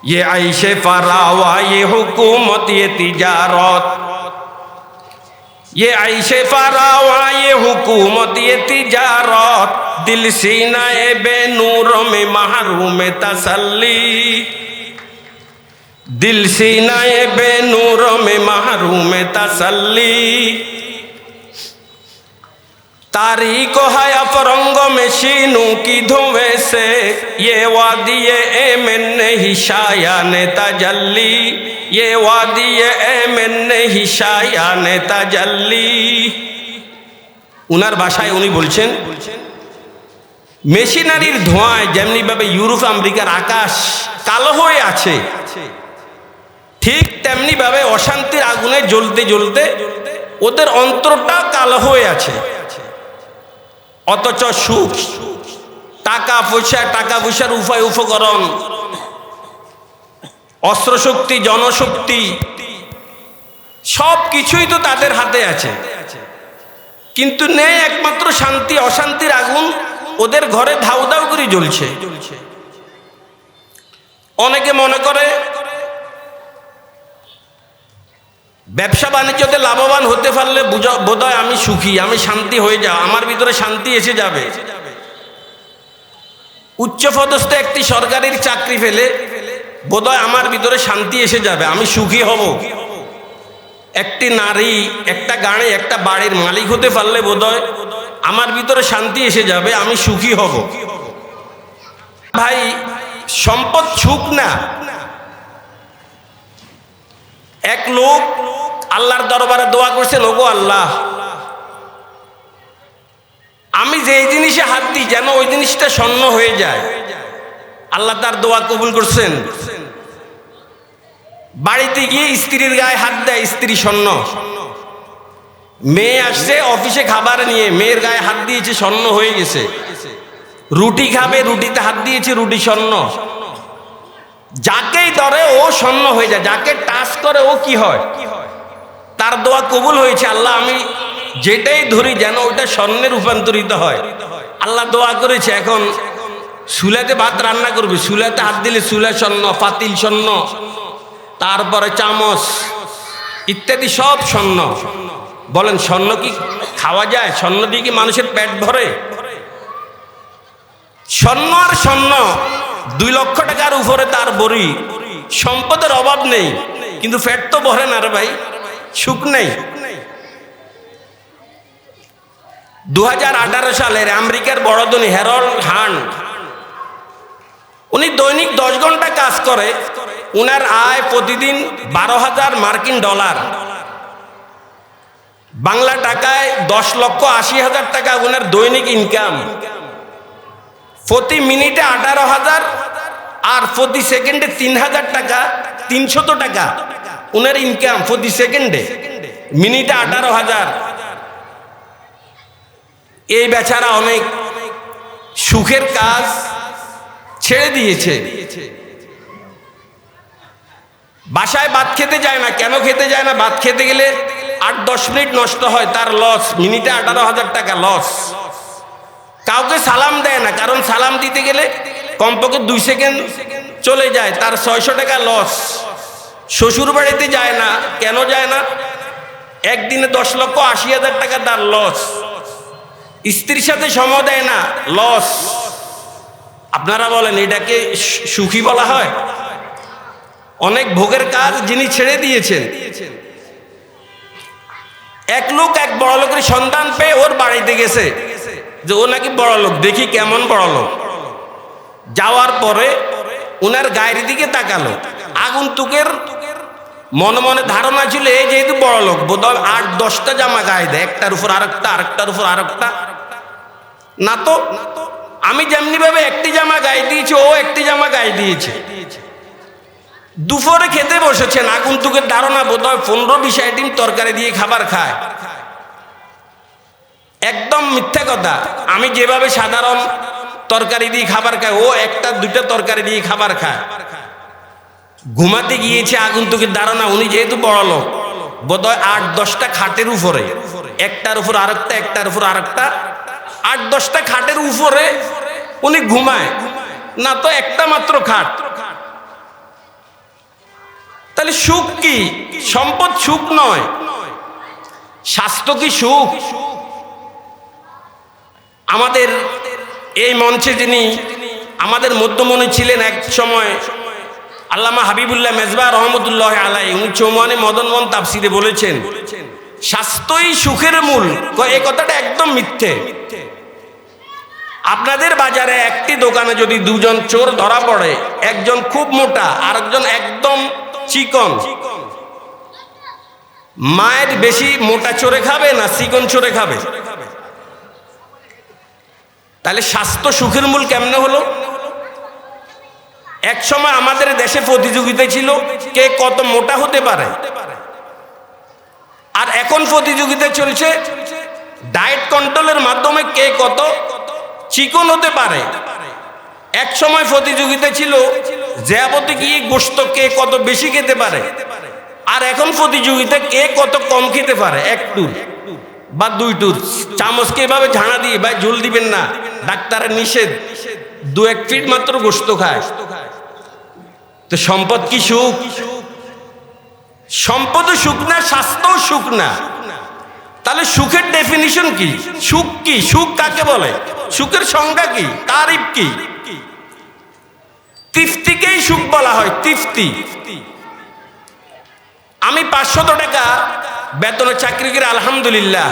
ये आइशे फरावा, ये हुकूमत, ये तिजारत, ये आइशे फरावा, ये हुकूमत, ये तिजारत, दिल सीनाए बेनूर में महरूम तसल्ली, दिल सीनाए बेनूर में महरूम तसल्ली, तारीख है अफरंग में शीनों की धुएं से, ये वादी एमन नहीं शायान तजल्ली, ये वादी एमन नहीं शायान तजल्ली। उनार भाषाয় উনি বলছেন মেশিনারির ধোঁয়ায় যেমনি ভাবে ইউরোপ আমেরিকার আকাশ কালো হয়ে আছে, ঠিক তেমনি ভাবে অশান্তির আগুনে জ্বলতে জ্বলতে ওদের অন্তরটা কালো হয়ে আছে। অথচ সুখ, টাকা পয়সার উপায় উপকরণ, অস্ত্রশক্তি, জনশক্তি সব কিছুই তো তাদের হাতে আছে, কিন্তু নেই একমাত্র শান্তি। অশান্তির আগুন ওদের ঘরে ধাউ ধাউ করে জ্বলছে। অনেকে মনে করে ব্যবসা বাণিজ্যতে লাভবান হতে পারলে বোধহয় আমি সুখী, আমি শান্তি হয়ে যাব, আমার ভিতরে শান্তি এসে যাবে। উচ্চপদস্থ একটি সরকারের চাকরি পেলে বোধহয় আমার ভিতরে শান্তি এসে যাবে, আমি সুখী হব। একটি নারী একটা গাড়ি একটা বাড়ির মালিক হতে পারলে বোধহয় আমার ভিতরে শান্তি এসে যাবে, আমি সুখী হব। ভাই, সম্পদ সুখ না। এক লোক আল্লাহর দরবারে দোয়া করছেন, ওগো আল্লাহ, আমি যে জিনিসে হাত দিই যেন ওই জিনিসটা স্বর্ণ হয়ে যায়। আল্লাহ তার দোয়া কবুল করছেন। বাড়িতে গিয়ে স্ত্রীর গায়ে হাত দেয়, স্ত্রী স্বর্ণ। মেয়ে আসছে অফিসে খাবার নিয়ে, মেয়ের গায়ে হাত দিয়েছে, স্বর্ণ হয়ে গেছে। রুটি খাবে, রুটিতে হাত দিয়েছে, রুটি স্বর্ণ। যাকেই ধরে ও স্বর্ণ হয়ে যায়, যাকে টাচ করে ও কি হয়, তার দোয়া কবুল হয়েছে। আল্লাহ, আমি যেটাই ধরি যেন ওটা স্বর্ণে রূপান্তরিত হয়। আল্লাহ দোয়া করেছে। এখন চুলাতে ভাত রান্না করবে, চুলাতে হাত দিলে চুলা স্বর্ণ, পাতিল স্বর্ণ, তারপরে চামচ ইত্যাদি সব স্বর্ণ। বলেন স্বর্ণ কি খাওয়া যায়? স্বর্ণ দিয়ে কি মানুষের পেট ভরে? স্বর্ণ আর স্বর্ণ, 2 লক্ষ টাকার উপরে তার বড়ি। সম্পদের অভাব নেই, কিন্তু পেট তো ভরে না রে ভাই, সুখ নেই। 2018 সালের আমেরিকার বড় ধনী হ্যারল্ড হান্ট, উনি দৈনিক 10 ঘন্টা কাজ করে। উনার আয় প্রতিদিন $12,000 মার্কিন ডলার, বাংলা টাকায় 10,80,000 টাকা উনার দৈনিক ইনকাম। প্রতি মিনিটে 18,000 আর প্রতি সেকেন্ডে 3,000 টাকা, 300 টাকা উনার ইনকাম প্রতি সেকেন্ডে, মিনিটে 18,000। এই বেচারা অনেক সুখের কাজ ছেড়ে দিয়েছে। বাসায় ভাত খেতে যায় না। কেন খেতে যায় না? ভাত খেতে গেলে 8-10 মিনিট নষ্ট হয়, তার লস। মিনিটে 18,000 টাকা লস। কাউকে সালাম দেয় না, কারণ সালাম দিতে গেলে কমপক্ষে 2 সেকেন্ড চলে যায়, তার 600 টাকা লস। শ্বশুর বাড়িতে যায় না। কেন যায় না? একদিনে 10,80,000 টাকা তার লস। স্ত্রীর সাথে সময় দেয় না, লস। আপনারা বলেন এটাকে সুখী বলা হয়? অনেক ভোগের কাজ যিনি ছেড়ে দিয়েছেন। এক লোক এক বড় লোকের সন্তান পেয়ে ওর বাড়িতে গেছে যে ও নাকি বড় লোক, দেখি কেমন বড় লোক। যাওয়ার পরে উনার গায়ের দিকে তাকালো। আগন্তুকের মনে মনে ধারণা ছিল এই যেহেতু বড় লোক, বোধহয় 8-10টা জামা গায়ে দেয়, একটার উপর আরেকটা, আরেকটার উপর আরেকটা। না তো, আমি যেমনি ভাবে একটি জামা গায়ে দিয়েছি, ও একটি জামা গায়ে দিয়েছে। দুপুরে খেতে বসেছেন, আগন্তুকের ধারণা বোধহয় 15-20 আইটেম তরকারি দিয়ে খাবার খায়। একদম মিথ্যা কথা। আমি যেভাবে সাধারণ তরকারি দিয়ে খাবার খায়, ও 1-2টা তরকারি দিয়ে খাবার খায়। ঘুমাতে গিয়েছে, আগন্তুকের ধারণা উনি যেহেতু বড় লোক, বোধহয় 8-10টা খাটের উপরে, একটার উপর আরেকটা, একটার উপর আরেকটা, 8-10টা খাটের উপরে উনি ঘুমায়। না তো একটা মাত্র খাট। তাহলে সুখ কি? সম্পদ সুখ নয়। স্বাস্থ্য কি সুখ? আমাদের এই মঞ্চে যিনি আমাদের মধ্যমণি ছিলেন এক সময়, আল্লামা হাবিবুল্লাহ মেজবা রহমতুল্লাহ আলাই, উনি চৌমানে মদনমোহন তাফসিরে বলেছেন, স্বাস্থ্যই সুখের মূল। এই কথাটা একদম মিথ্যে। আপনাদের বাজারে একটি দোকানে যদি দুজন চোর ধরা পড়ে, একজন খুব মোটা আর একজন একদম চিকন, মায়ের বেশি মোটা চোরে খাবে না চিকন চোরে খাবে? তাহলে স্বাস্থ্য সুখের মূল কেমনে হলো? এক সময় আমাদের দেশে প্রতিযোগিতা ছিল কে কত মোটা হতে পারে, আর এখন প্রতিযোগিতা চলছে ডায়েট কন্ট্রোলের মাধ্যমে কে কত চিকন হতে পারে। এক সময় প্রতিযোগিতা ছিল জিয়াবতে গিয়ে গোশত কে কত বেশি খেতে পারে, আর এখন প্রতিযোগিতা কে কত কম খেতে পারে। এক টুর বা দুই টুর চামচকে এভাবে ঝাড়া দিয়ে ভাই ঝোল দিবেন না, ডাক্তারের নিষেধ, 2-1 ফিট মাত্র গোশত খায়। তো সম্পদ কি সুখ? সম্পদও সুখ না, স্বাস্থ্যও সুখ না। তাহলে সুখের ডেফিনিশন কি? সুখ কি? সুখ কাকে বলে? সুখের সংজ্ঞা কি? তারিফ কি? তৃপ্তিকেই সুখ বলা হয়। তৃপ্তি। আমি 500 টাকা বেতনে চাকরি করে আলহামদুলিল্লাহ,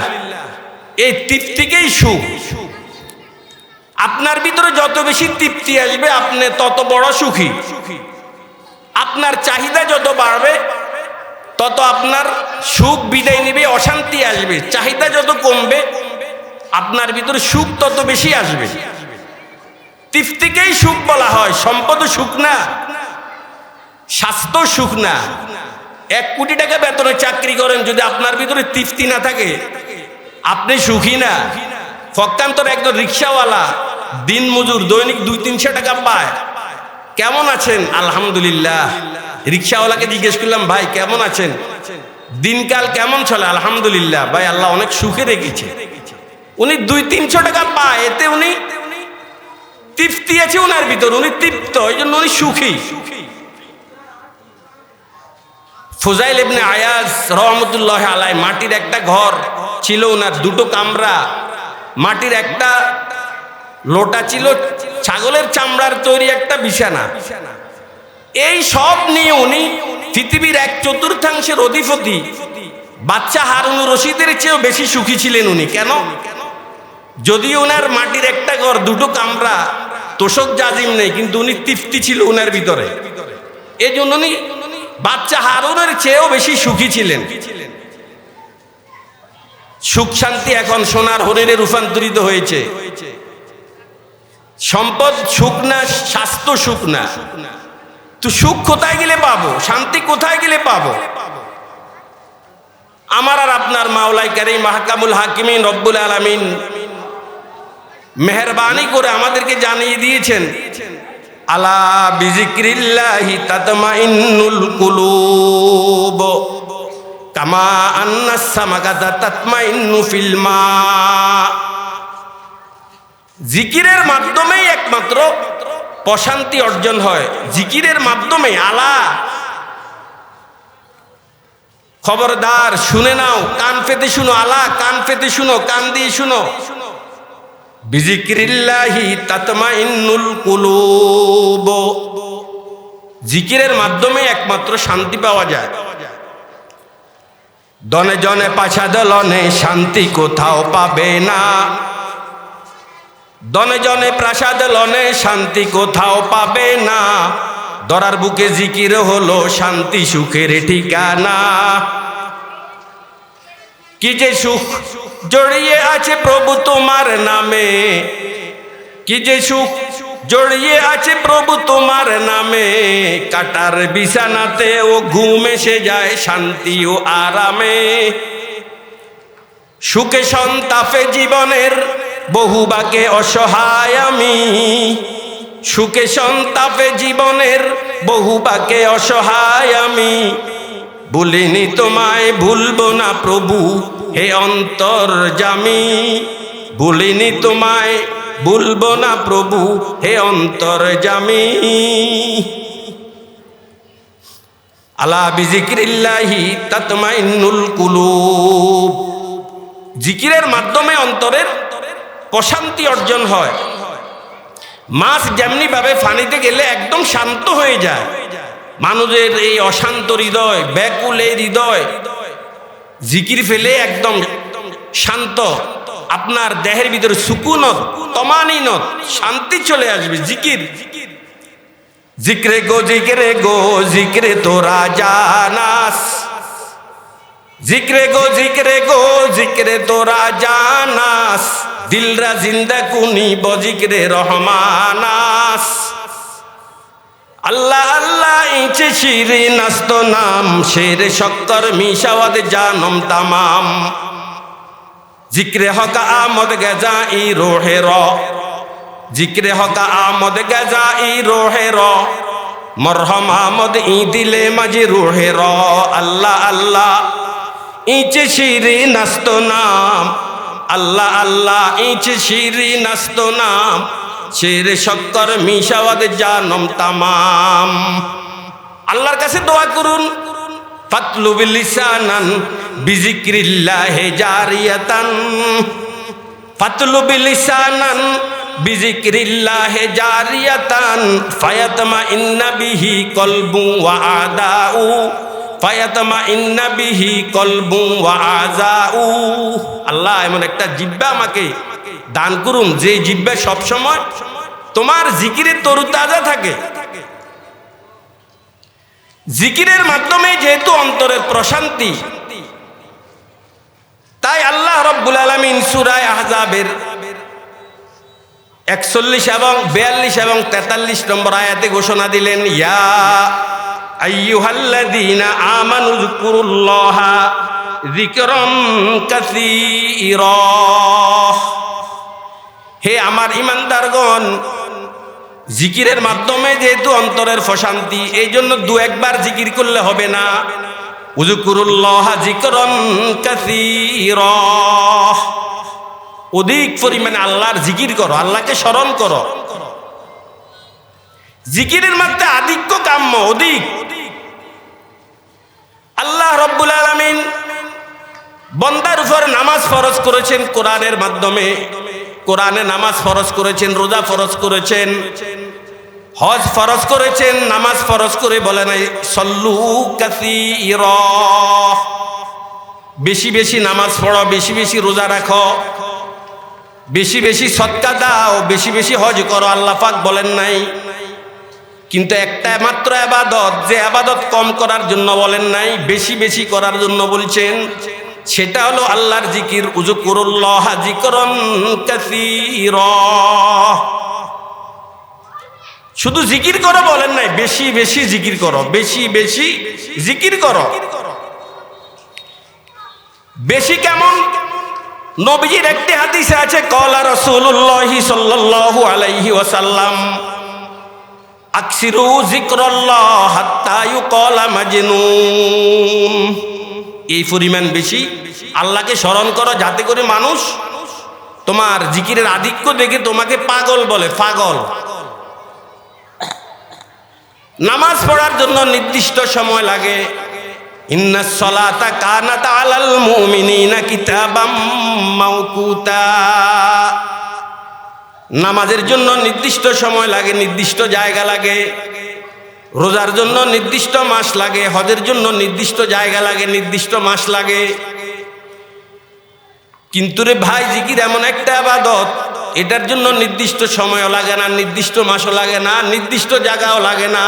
এই তৃপ্তিকেই সুখ। আপনার ভিতরে যত বেশি তৃপ্তি আসবে আপনি তত বড় সুখী। আপনার চাহিদা যত বাড়বে তত আপনার সুখ বিদায় নেবে, অশান্তি আসবে। চাহিদা যত কমবে আপনার ভিতরে সুখ তত বেশি আসবে। তৃপ্তিকেই সুখ বলা হয়। সম্পদ সুখ না, স্বাস্থ্য সুখ না। 1 কোটি টাকা বেতনে চাকরি করেন, যদি আপনার ভিতরে তৃপ্তি না থাকে আপনি সুখী না। পক্ষান্তর একজন রিক্সাওয়ালা দিন মজুর দৈনিক 200-300 টাকা পায়, কেমন আছেন? আলহামদুলিল্লাহ। রিক্সাওয়ালাকে জিজ্ঞেস করলাম, ভাই কেমন আছেন, দিনকাল কেমন চলে? আলহামদুলিল্লাহ। ভাই আল্লাহ অনেক সুখে রেখেছে। উনি 200-300 টাকা পায়, এতে উনি তৃপ্তি আছে ওনার ভিতর, উনি তৃপ্ত, এই জন্য উনি সুখী। ফুজাইল ইবনে আয়াজ রহমতুল্লাহ আলাই, মাটির একটা ঘর ছিল ওনার, 2টো কামরা, মাটির একটা লোটা ছিল, ছাগলের চামড়ার তৈরি একটা বিছানা। এই সব নিয়ে উনি পৃথিবীর 1/4 অধিপতি বাচ্চা হারুনুর রশিদের চেয়েও বেশি সুখী ছিলেন উনি। কেন? যদিও ওনার মাটির একটা ঘর, 2টো কামরা, তোষক জাজিম নেই, কিন্তু উনি তৃপ্তি ছিল ওনার ভিতরে। এই জন্য উনি বাচ্চা হারুনের চেয়েও বেশি সুখী ছিলেন। সুখ শান্তি এখন সোনার হরিণে রূপান্তরিত হয়েছে। সম্পদ সুখ না, স্বাস্থ্য সুখ না। তো সুখ কোথায় গেলে পাবো? শান্তি কোথায় গেলে পাবো? আমার আর আপনার মাওলাই কারীম মাহকামুল হাকিমিন রব্বুল আলামিন মেহেরবানি করে আমাদেরকে জানিয়ে দিয়েছেন, আলা বিজিক্রিল্লাহি তাতমাইন্নুল কুলুব কামা আন্নাস সামাকাতা তাতমাইন্নু ফিল মা। জিকিরের মাধ্যমেই একমাত্র প্রশান্তি অর্জন হয়। জিকিরের মাধ্যমে। আলা, খবরদার শুনে নাও, কান পেতে শুনো। আলা, কান পেতে শুনো, কান দিয়ে শুনো। বিজিক্রিল্লাহি তাতমাইন্নুল কুলুব। জিকিরের মাধ্যমে একমাত্র শান্তি পাওয়া যায়। দনে জনে পাছা দলনে শান্তি কোথাও পাবে না। দনে জনে প্রাসাদ লনে শান্তি কোথাও পাবে না। দরার বুকে জিকির হলো শান্তি সুখের ঠিকানা। কি যে সুখ জড়িয়ে আছে প্রভু তোমার নামে, কি যে সুখ জড়িয়ে আছে প্রভু তোমার নামে। কাটার বিছানাতে ও ঘুম এসে যায় শান্তি ও আরামে। সুখে সন্তাপে জীবনের বহুবাকে অসহায় আমি। সুখে সন্তাপে জীবনের বহুবাকে অসহায় আমি। ভুলিনি তোমায় ভুলবো না প্রভু হে অন্তর্যামী। ভুলিনি তোমায় ভুলবো না প্রভু হে অন্তর্যামী। আলা বিযিকরিল্লাহি তাতমাইন্নুল কুলুব। জিকিরের মাধ্যমে অন্তরের প্রশান্তি অর্জন হয়। মাছ যেমনি ভাবে পানিতে গেলে একদম শান্ত হয়ে যায়, মানুষের এই অশান্ত হৃদয়, ব্যাকুল এই হৃদয় জিকির ফেলে একদম শান্ত, আপনার দেহের ভিতরে সুকুনত, তমানিনত, শান্তি চলে আসবে। জিকির জিক্রে গো জিক্রে গো জিক্রে তোরা জানাস, জিক্রে গো জিক্রে গো জিক্রে তোরা জানাস, দিলরা জিন্দা কুনি বজিক্রে রহমানাস। আল্লাহ আল্লাহ ইঁচে শিরি নাস্ত নাম, শের শক্কর মিশাওয়াদ জানম তামাম। জিক্রে হকা আমদ গেজা ই রোহে র, জিক্রে হকা আমদ গেজা ই রোহে র, মরহম আমদ ই দিলে মাঝে রোহে র। আল্লাহ আল্লাহ ইঁচে শিরি নাস্ত নাম, আল্লাহ আল্লাহ ইঁচে শিরি নাস্ত নাম, শের শক্কর মিশাওয়াদ জানম তামাম। আল্লাহর কাছে দোয়া করুন, ফাতলুব লিসানান বিজিক্রিল্লাহি জারিয়াতান, ফাতলুব লিসানান বিজিক্রিল্লাহি জারিয়াতান, ফায়াতমা ইন্না বিহি কলবু ওয়া আদাউ, ফায়াতমা ইন্না বিহি কলবু ওয়া আজাউ। আল্লাহ এমন একটা জিহ্বা আমাকে দান করুন, যে জিহ্বা সব সময় তোমার জিকিরে তরুতাজা থাকে। জিকিরের মাধ্যমে যেহেতু অন্তরের প্রশান্তি, তাই আল্লাহ রাব্বুল আলামিন সূরা আহজাবের 41 এবং 42 এবং 43 নম্বর আয়াতে ঘোষণা দিলেন, ইয়া আইয়ুহাল্লাযীনা আমানু যকুরুল্লাহা যিকরান কাসীরা। হে আমার ঈমানদারগণ, জিকিরের মাধ্যমে যেহেতু অন্তরের প্রশান্তি, এই জন্য দু একবার জিকির করলে হবে না। উযকুরুল্লাহা যিকরান কাসীরা, অধিক পরিমাণে আল্লাহর জিকির করো, আল্লাহকে স্মরণ করো। জিকিরের মধ্যে আধিক্য কাম্য, অধিক। আল্লাহ রাব্বুল আলামিন বান্দার উপর নামাজ ফরজ করেছেন কোরআনের মাধ্যমে, কোরআনে নামাজ ফরজ করেছেন, রোজা ফরজ করেছেন, হজ ফরজ করেছেন। নামাজ ফরজ করে বলে নাই সল্লু কাসীরা, বেশি বেশি নামাজ পড়ো, বেশি বেশি রোজা রাখো, বেশি বেশি সদকা দাও, বেশি বেশি হজ করো, আল্লাহ পাক বলেন নাই। কিন্তু একটা মাত্র ইবাদত, যে ইবাদত কম করার জন্য বলেন নাই, বেশি বেশি করার জন্য বলছেন, সেটা হলো আল্লাহর জিকির। উযকুরুল্লাহা যিকরান কাসীরা, শুধু জিকির করো বলেন নাই, বেশি বেশি জিকির করো, বেশি বেশি জিকির করো। বেশি কেমন? নবীজির একটি হাদিসে আছে, ক্বালা রাসূলুল্লাহি সাল্লাল্লাহু আলাইহি ওয়াসাল্লাম, আকসিরু যিকরাল্লাহ হাত্তা ইউকালা মাজনুন। এই পরিমাণ বেশি আল্লাহকে স্মরণ করো, যাতে করে মানুষ তোমার জিকিরের আধিক্য দেখে তোমাকে পাগল বলে, পাগল। নামাজ পড়ার জন্য নির্দিষ্ট সময় লাগে। ইন্নাস সালাতা কানাত আলাল মুমিনিনা কিতাবাম মাওকুতা। নামাজের জন্য নির্দিষ্ট সময় লাগে, নির্দিষ্ট জায়গা লাগে। রোজার জন্য নির্দিষ্ট মাস লাগে, হজের জন্য নির্দিষ্ট জায়গা লাগে, নির্দিষ্ট মাস লাগে। কিন্তু রে ভাই, জিকির এমন একটা ইবাদত, এটার জন্য নির্দিষ্ট সময়ও লাগে না, নির্দিষ্ট মাসও লাগে না, নির্দিষ্ট জায়গাও লাগে না।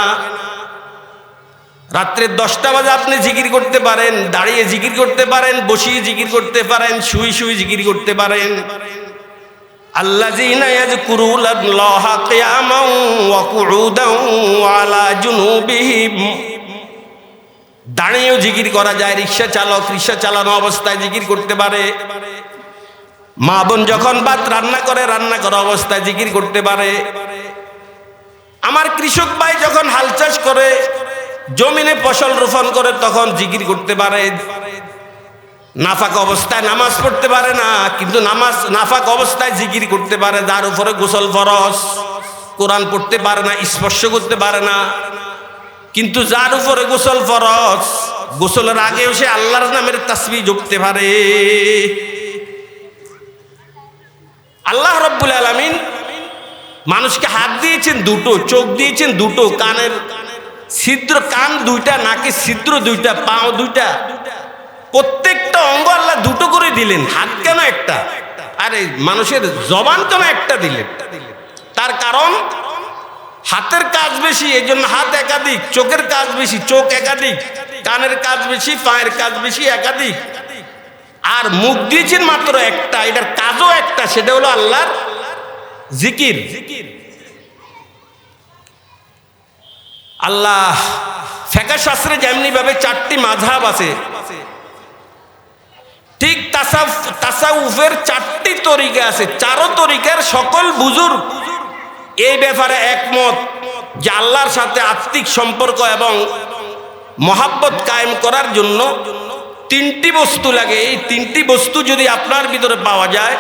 রাত্রে 10টা বাজে আপনি জিকির করতে পারেন, দাঁড়িয়ে জিকির করতে পারেন, বসিয়ে জিকির করতে পারেন, শুয়ে শুয়ে জিকির করতে পারেন। আল্লাযীনা ইয়াযকুরুল্লাহা কিয়ামান ওয়া কুউদান ওয়া আলা জুনুবিহিম। দাঁড়িয়েও জিকির করা যায়, রিকশা চালক রিকশা চালানো অবস্থায় জিকির করতে পারে। মা বোন যখন ভাত রান্না করে, রান্না করা অবস্থায় জিকির করতে পারে। আমার কৃষক ভাই যখন হাল চাষ করে, জমিনে ফসল রোপণ করে, তখন জিকির করতে পারে। নাফাক অবস্থায় নামাজ পড়তে পারে না, কিন্তু নাফাক অবস্থায় জিকির করতে পারে। যার উপরে গোসল ফরজ, কোরআন পড়তে পারে না, স্পর্শ করতে পারে না, কিন্তু যার উপরে গোসল ফরজ, গোসলের আগেও সে আল্লাহর নামের তাসবিহ জপতে পারে। আল্লাহ রাব্বুল আলামিন মানুষকে হাত দিয়েছেন দুটো, চোখ দিয়েছেন দুটো, কানের ছিদ্র, কান দুইটা, নাকের ছিদ্র দুইটা, পাও দুইটা, প্রত্যেকটা অঙ্গ আল্লাহ দুটো করে দিলেন। হাত কেন একটা? আরে মানুষের জবান কেন একটা দিলেন? তার কারণ হাতের কাজ বেশি, এই জন্য হাত একাধিক, চোখের কাজ বেশি, চোখ একাধিক, কানের কাজ বেশি, পায়ের কাজ বেশি, একাধিক। আর মুখ দিয়েছেন মাত্র একটা, এটার কাজও একটা, সেটা হলো আল্লাহর জিকির। আল্লাহ ফিকহ শাস্ত্রে যেমনি ভাবে 4টি মাযহাব আছে, ঠিক তাসাউফের 4টি তরিকা আছে। 4 তরিকার সকল বুজুর্গ এই ব্যাপারে একমত যে আল্লাহর সাথে আত্মিক সম্পর্ক এবং মহাব্বত কায়েম করার জন্য 3টি বস্তু লাগে। এই 3টি বস্তু যদি আপনার ভিতরে পাওয়া যায়,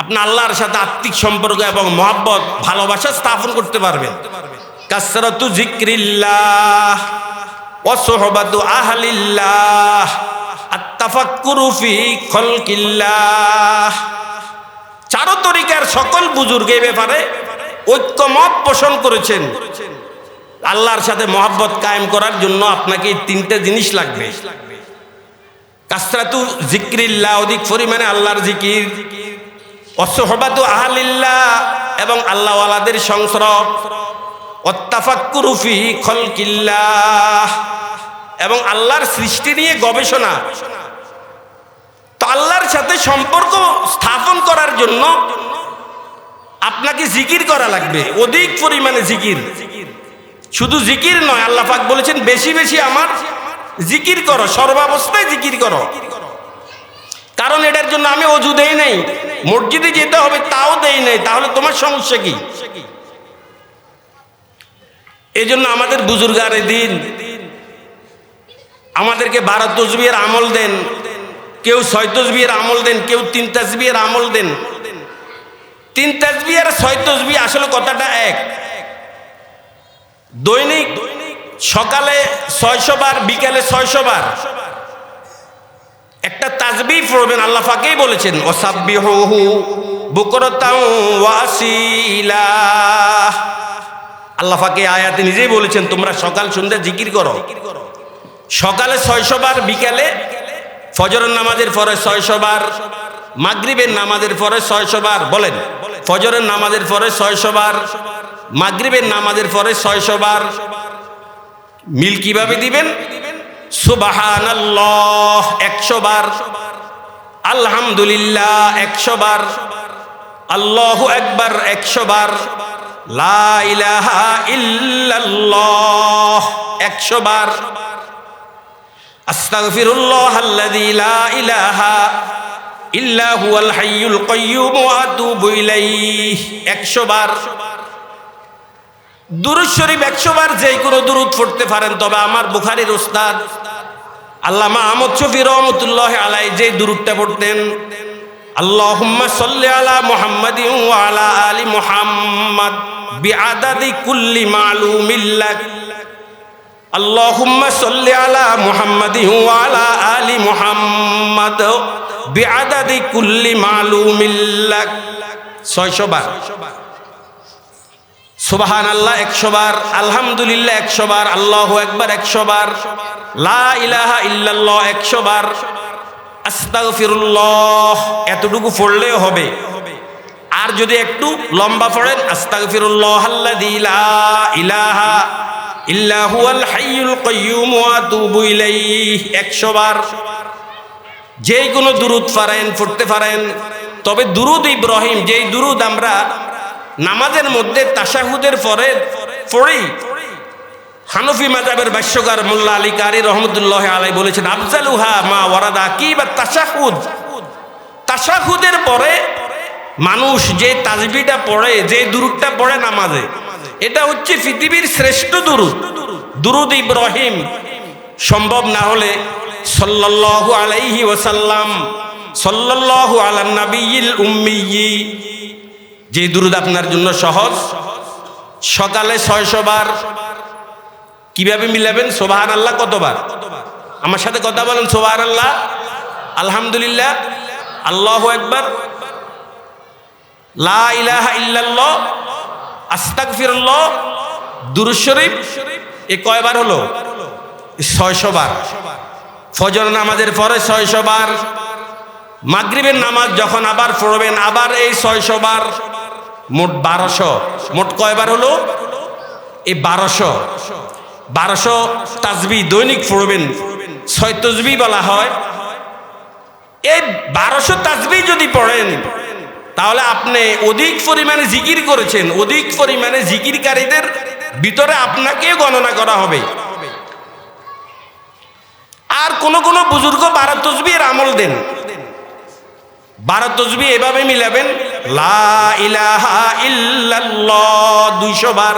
আপনি আল্লাহর সাথে আত্মিক সম্পর্ক এবং মহাব্বত, ভালোবাসা স্থাপন করতে পারবেন। কাসরাতু যিকরিল্লাহ ওয়া সুহবাতু আহলিল্লাহ আত-তাফাক্কুরু ফি খালকিল্লাহ। 4 তরিকার সকল বুজুর্গ এই ব্যাপারে ঐক্যমত পোষণ করেছেন। আল্লাহর সাথে মহাব্বত কায়েম করার জন্য আপনাকে এই 3টা জিনিস লাগবে। কাসরাতু যিকরিল্লাহ, অধিক পরিমাণে আল্লাহর জিকির, ওয়া সুহবাতু আহলিল্লাহ, এবং আল্লাহওয়ালাদের সংসর্গ, ওয়াত-তাফাক্কুরু ফি খালকিল্লাহ, এবং আল্লাহর সৃষ্টি নিয়ে গবেষণা। তো আল্লাহর সাথে সম্পর্ক স্থাপন করার জন্য আপনাকে জিকির করা লাগবে, অধিক পরিমাণে জিকির। শুধু জিকির নয়, আল্লাহ পাক বলেছেন বেশি বেশি আমার জিকির করো, সর্বাবস্থায় জিকির করো। কারণ এটার জন্য আমি অজু দেই নাই, মসজিদে যেতে হবে তাও দেই নাই, তাহলে তোমার সমস্যা কি? এই জন্য আমাদের বুজুর্গারে দিন আমাদেরকে 12 তাসবিহের আমল দেন, কেউ 6 তাসবিহের আমল দেন, কেউ 3 তাসবিহের আমল দেন। 3 তাসবিহ আর 6 তাসবিহ আসলে কথাটা এক। দৈনিক সকালে 600 বার, বিকালে 600 বার একটা তাসবিহ পড়বেন। আল্লাহ পাকই বলেছেন ওয়াসাব্বিহুহু বুকরাতাও ওয়া আসীলা। আল্লাহ পাক এই আয়াতে নিজেই বলেছেন তোমরা সকাল সন্ধ্যা জিকির করো। সকালে 600 বার, বিকালে ফজরের নামাজের পরে 600 বার, মাগরিবের নামাজের পরে 600 বার। বলেন, ফজরের নামাজের পরে 600 বার, মাগরিবের নামাজের পরে 600 বার। মিল কিভাবে দিবেন? সুবহানাল্লাহ 100 বার, আলহামদুলিল্লাহ 100 বার, আল্লাহু আকবার 100 বার, লা ইলাহা ইল্লাল্লাহ 100 বার, আস্তাগফিরুল্লাহাল্লাযী লা ইলাহা ইল্লা হুয়াল হাইয়ুল কাইয়্যুম ওয়া আতুবু ইলাইহি 100 বার। দুরূদ শরীফ 100 বার যে কোনো দুরূদ পড়তে পারেন। তবে আমার বুখারীর উস্তাদ আল্লামা আহমদ শফী রহমাতুল্লাহি আলাইহি যে দুরূদটা পড়তেন, আল্লাহুম্মা সাল্লি আলা মুহাম্মাদিন ওয়া আলা আলি মুহাম্মাদ বিআদাদি কুল্লি মালুমিন লাক, আল্লাহুম্মা সাল্লি আলা মুহাম্মাদিন ওয়া আলা আলি মুহাম্মাদ বিআদাদি কুল্লি মালুমিন লাক 600 বার। সুবহানাল্লাহ 100 বার, আলহামদুলিল্লাহ 100 বার, আল্লাহু আকবার 100 বার, লা ইলাহা ইল্লাল্লাহ 100 বার, আস্তাগফিরুল্লাহ এতটুকু পড়লেও হবে। আর যদি একটু লম্বা পড়েন, আস্তাগফিরুল্লাহাল্লাযী লা ইলাহা ইল্লা হুয়াল হাইয়ুল কাইয়্যুম ওয়া আতুবু ইলাইহি 100 বার। যে কোনো দুরূদ পারেন পড়তে পারেন। তবে দুরূদ ইব্রাহিম, যেই দুরূদ আমরা নামাজের মধ্যে তাশাহুদের পরে পড়ি, হানফি মাযহাবের ভাষ্যকার মোল্লা আলী কারি রহমতুল্লাহি আলাইহি বলেছেন আফজালুহা মা ওয়ারাদা কিবা তাশাহুদ। তাশাহুদের পরে মানুষ যে তাসবিহটা পড়ে, যে দুরূদটা পড়ে নামাজে, এটা হচ্ছে পৃথিবীর শ্রেষ্ঠ দুরূদ, দুরূদ ইব্রাহিম। সম্ভব না হলে সাল্লাল্লাহু আলাইহি ওয়াসাল্লাম, সাল্লাল্লাহু আলান নাবিয়্যিল উম্মিয়্যি, যে দুরূদ আপনার জন্য সহজ। সকালে 600 বার, কিভাবে মিলাবেন? সুবহানাল্লাহ কতবার? আমার সাথে কথা বলেন, সুবহানাল্লাহ, আলহামদুলিল্লাহ, আল্লাহু আকবার, লা ইলাহা ইল্লাল্লাহ, আস্তাগফিরুল্লাহ, দুরূদ শরীফ। এ কয়বার হলো? 600 বার। ফজর নামাজের পরে 600 বার, মাগরিবের নামাজ যখন আবার পড়বেন আবার এই 600 বার, মোট 1200। মোট কয়বার হলো? এই 1200 তাসবিহ দৈনিক পড়বেন, 6 তাসবিহ বলা হয়। এই 1200 তাসবিহ যদি পড়েন তাহলে আপনি অধিক পরিমাণে জিকির করেছেন, অধিক পরিমাণে জিকিরকারীদের ভিতরে আপনাকে গণনা করা হবে। আর কোন বুজুর্গ 12 তাসবিহের আমল দেন। 12 তাসবিহ এভাবে মিলাবেন, লা ইলাহা ইল্লাল্লাহ 200 বার,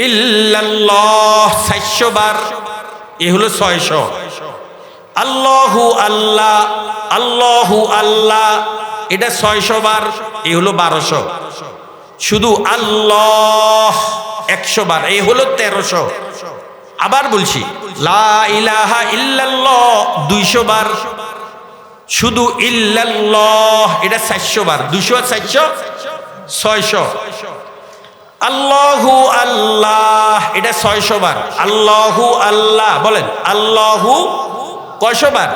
ইল্লাল্লাহ 400 বার, এ হলো 600। আল্লাহু আল্লাহ, আল্লাহু আল্লাহ, এটা 600 বার, এ হলো 1200। শুধু আল্লাহ 100 বার, এ হলো 1300। আবার বলছি, লা ইলাহা ইল্লাল্লাহ 200 বার, শুধু ইল্লাল্লাহ এটা 400 বার, 200 আর 400 600। আল্লাহু আল্লাহ এটা 600 বার, আল্লাহু আল্লাহ বলেন, আল্লাহু কয়শো বার?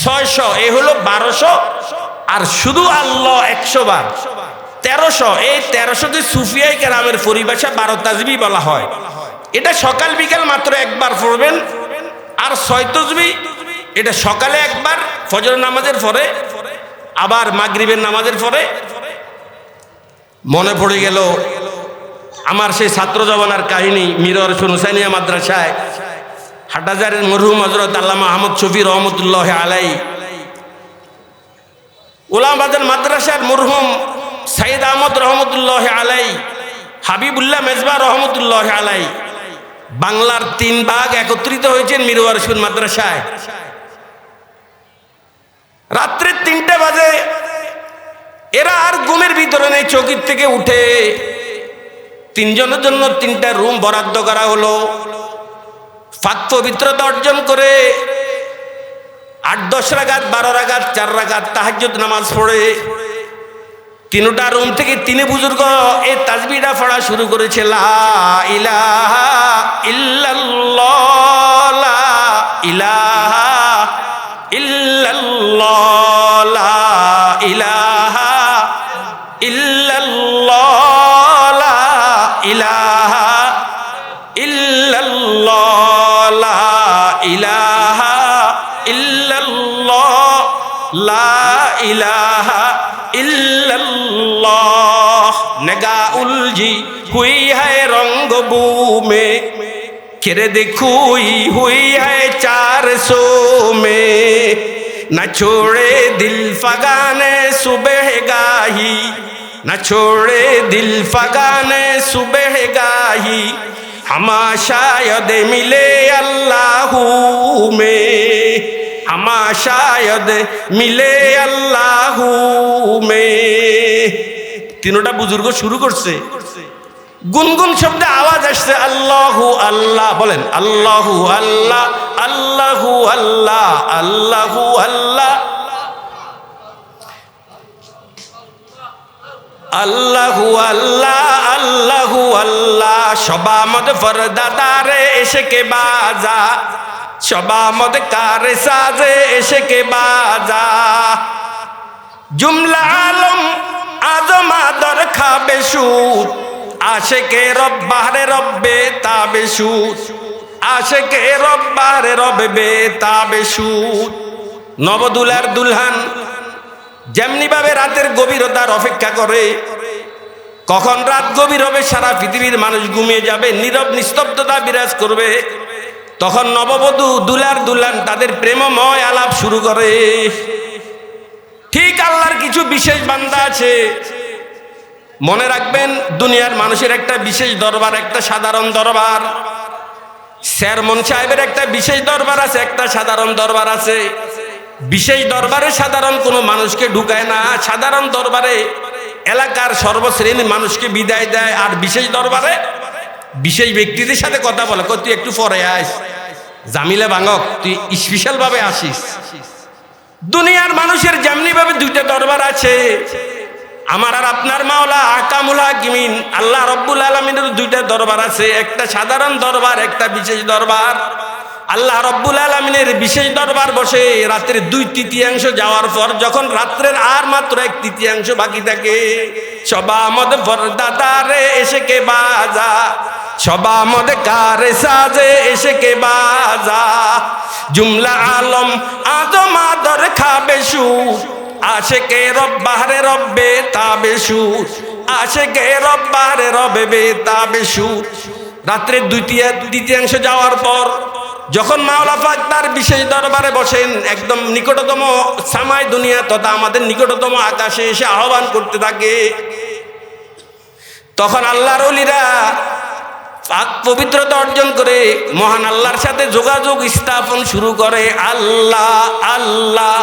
600, এ হলো 1200। আর শুধু আল্লাহ 100 বার, 1300। এই 1300কে সুফিয়ায়ে কেরামের পরিভাষা 12 তাসবিহ বলা হয়। এটা সকাল বিকাল মাত্র একবার পড়বেন। আর 6 তাসবিহ এটা সকালে একবার ফজর নামাজের পরে, আবার মাগরিবের নামাজের পরে। মনে পড়ে গেল আমার সেই ছাত্র জমানার কাহিনী। মিরর হুসাইনিয়া মাদ্রাসায় হাটহাজারের মরহুম হযরত আল্লামা আহমদ শফি রহমতুল্লাহ আলাই, উলামাবাদের মাদ্রাসার মরহুম সাইদ আহমদ রহমতুল্লাহ আলাই, হাবিবুল্লাহ মেজবা রহমতুল্লাহ আলাই, বাংলার 3 ভাগ একত্রিত হয়েছেন মীর ওয়ারিসপুর মাদ্রাসায়। রাত্রে 3টা বাজে, এরা আর ঘুমের ভিতরে নেই। চৌকির থেকে উঠে 3 জনের জন্য 3টা রুম বরাদ্দ করা হলো। পাক পবিত্রতা অর্জন করে 8-10 রাকাত, 12 রাকাত, 4 রাকাত তাহাজ্জুদ নামাজ পড়ে 3টা রুম থেকে 3 বুজুর্গ এই তাসবিহটা পড়া শুরু করেছে, লা ইলাহা ইল্লাল্লাহ, লা ইলাহা ইল্লাল্লাহ, লা ইলাহা ইল্লাল্লাহ, লা ইলাহা ইল্লাল্লাহ, লা ইলাহা ইল্লাল্লাহ, লা ইলাহা इल्लल्लाह। नगा उलझी हुई है रंगबू में, किरद खोई हुई है 400 में। न छोड़े दिल फगाने सुबह गाही, न छोड़े दिल फगाने सुबह गाही। हमा शायद मिले अल्लाहू में, हमा शायद मिले अल्लाहू में। 3টা বুজুর্গ শুরু করছে, গুনগুন শব্দে আওয়াজ আসছে, আল্লাহু আল্লাহ বলেন, আল্লাহু আল্লাহ, আল্লাহু আল্লাহ, আল্লাহু আল্লাহ, আল্লাহু আল্লাহ, আল্লাহু আল্লাহ। শবামদ ফরদাদারে এশকে বাজা, শবামদ কারে সাজে এশকে বাজা। জুমলা আলম আজম আদর খাবে সুদ, আশেকে রব্বারে রব্বে তাবে সুদ, আশেকে রব্বারে রব্বে তাবে সুদ। নবদুলার দুলহান যেমনি ভাবে রাতের গভীরতার অপেক্ষা করে, কখন রাত গভীর হবে, সারা পৃথিবীর মানুষ ঘুমিয়ে যাবে, নীরব নিস্তব্ধতা বিরাজ করবে, তখন নববধূ দুলার দুলহান তাদের প্রেমময় আলাপ শুরু করে। ঠিক আল্লাহর কিছু বিশেষ বান্দা আছে, মনে রাখবেন, দুনিয়ার মানুষের একটা বিশেষ দরবার, একটা সাধারণ দরবার। চেয়ারম্যান সাহেবের একটা বিশেষ দরবার আছে, একটা সাধারণ দরবার আছে। বিশেষ দরবারে সাধারণ কোনো মানুষকে ঢুকায় না, সাধারণ দরবারে এলাকার সর্বশ্রেণীর মানুষকে বিদায় দেয়। আর বিশেষ দরবারে বিশেষ ব্যক্তিদের সাথে কথা বলে, কই তুই একটু পরে আস, জামিলা ভাঙক, তুই স্পেশাল ভাবে আসিস। দুনিয়ার মানুষের যেমনি ভাবে দুইটা দরবার আছে, আমার আর আপনার মাওলা আহকামুল হাকিমিন আল্লাহ রব্বুল আলামিনের দুইটা দরবার আছে, একটা সাধারণ দরবার, একটা বিশেষ দরবার। আল্লাহ রব্বুল আলামিনের বিশেষ দরবার বসে রাতের 2/3 যাওয়ার পর, যখন রাত্রের আর মাত্র 1/3 বাকি থাকে, সবা মদ ফরদাদারে এসে কে বাজা, সবা মদ কারে সাজে এসে কে বাজা, জুমলা আলম আদম আদর খাবে সুর, আশেকে রব্বারে রব্বে তাবে সুর, আশেকে রব্বারে রব্বে তাবে সুর। রাত্রের 2/3 যাওয়ার পর যখন মাওলা পাক তার বিশেষ দরবারে বসেন, একদম নিকটতম সামাই দুনিয়া তথা আমাদের নিকটতম আকাশে এসে আহ্বান করতে থাকে, তখন আল্লাহর ওলিরা পাক পবিত্রতা অর্জন করে মহান আল্লাহর সাথে যোগাযোগ স্থাপন শুরু করে। আল্লাহ আল্লাহ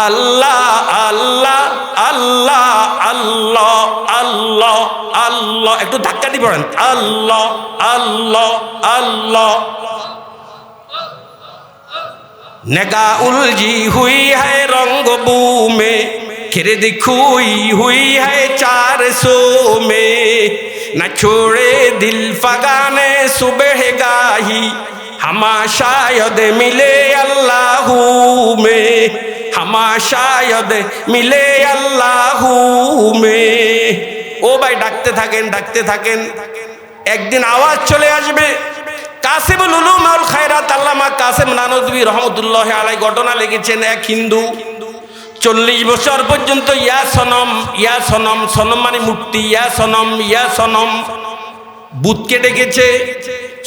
আল্লাহ আল্লাহ আল্লাহ আল্লাহ আল্লাহ আল্লাহ, একটু ধাক্কা দিয়ে পড়েন, আল্লাহ আল্লাহ আল্লাহ। नेगा उलझी हुई है रंगबू में, खिरद खोई हुई है 400 में, न छोड़े दिल फगाने सुबह गाही, हमा शायद मिले अल्लाहू में, हमा शायद मिले अल्लाहू में। ও ভাই ডাকতে থাকেন, ডাকতে থাকেন, একদিন আওয়াজ চলে আসবে। কাসিমুল উলুম আল খায়রাত আল্লামা কাসেম নানদবী রহমতুল্লাহ আলাইহি ঘটনা লিখেছেন, এক হিন্দু 40 বছর পর্যন্ত ইয়া সনম ইয়া সনম, সনম মানে মূর্তি, ইয়া সনম বুতকে ডেকেছে।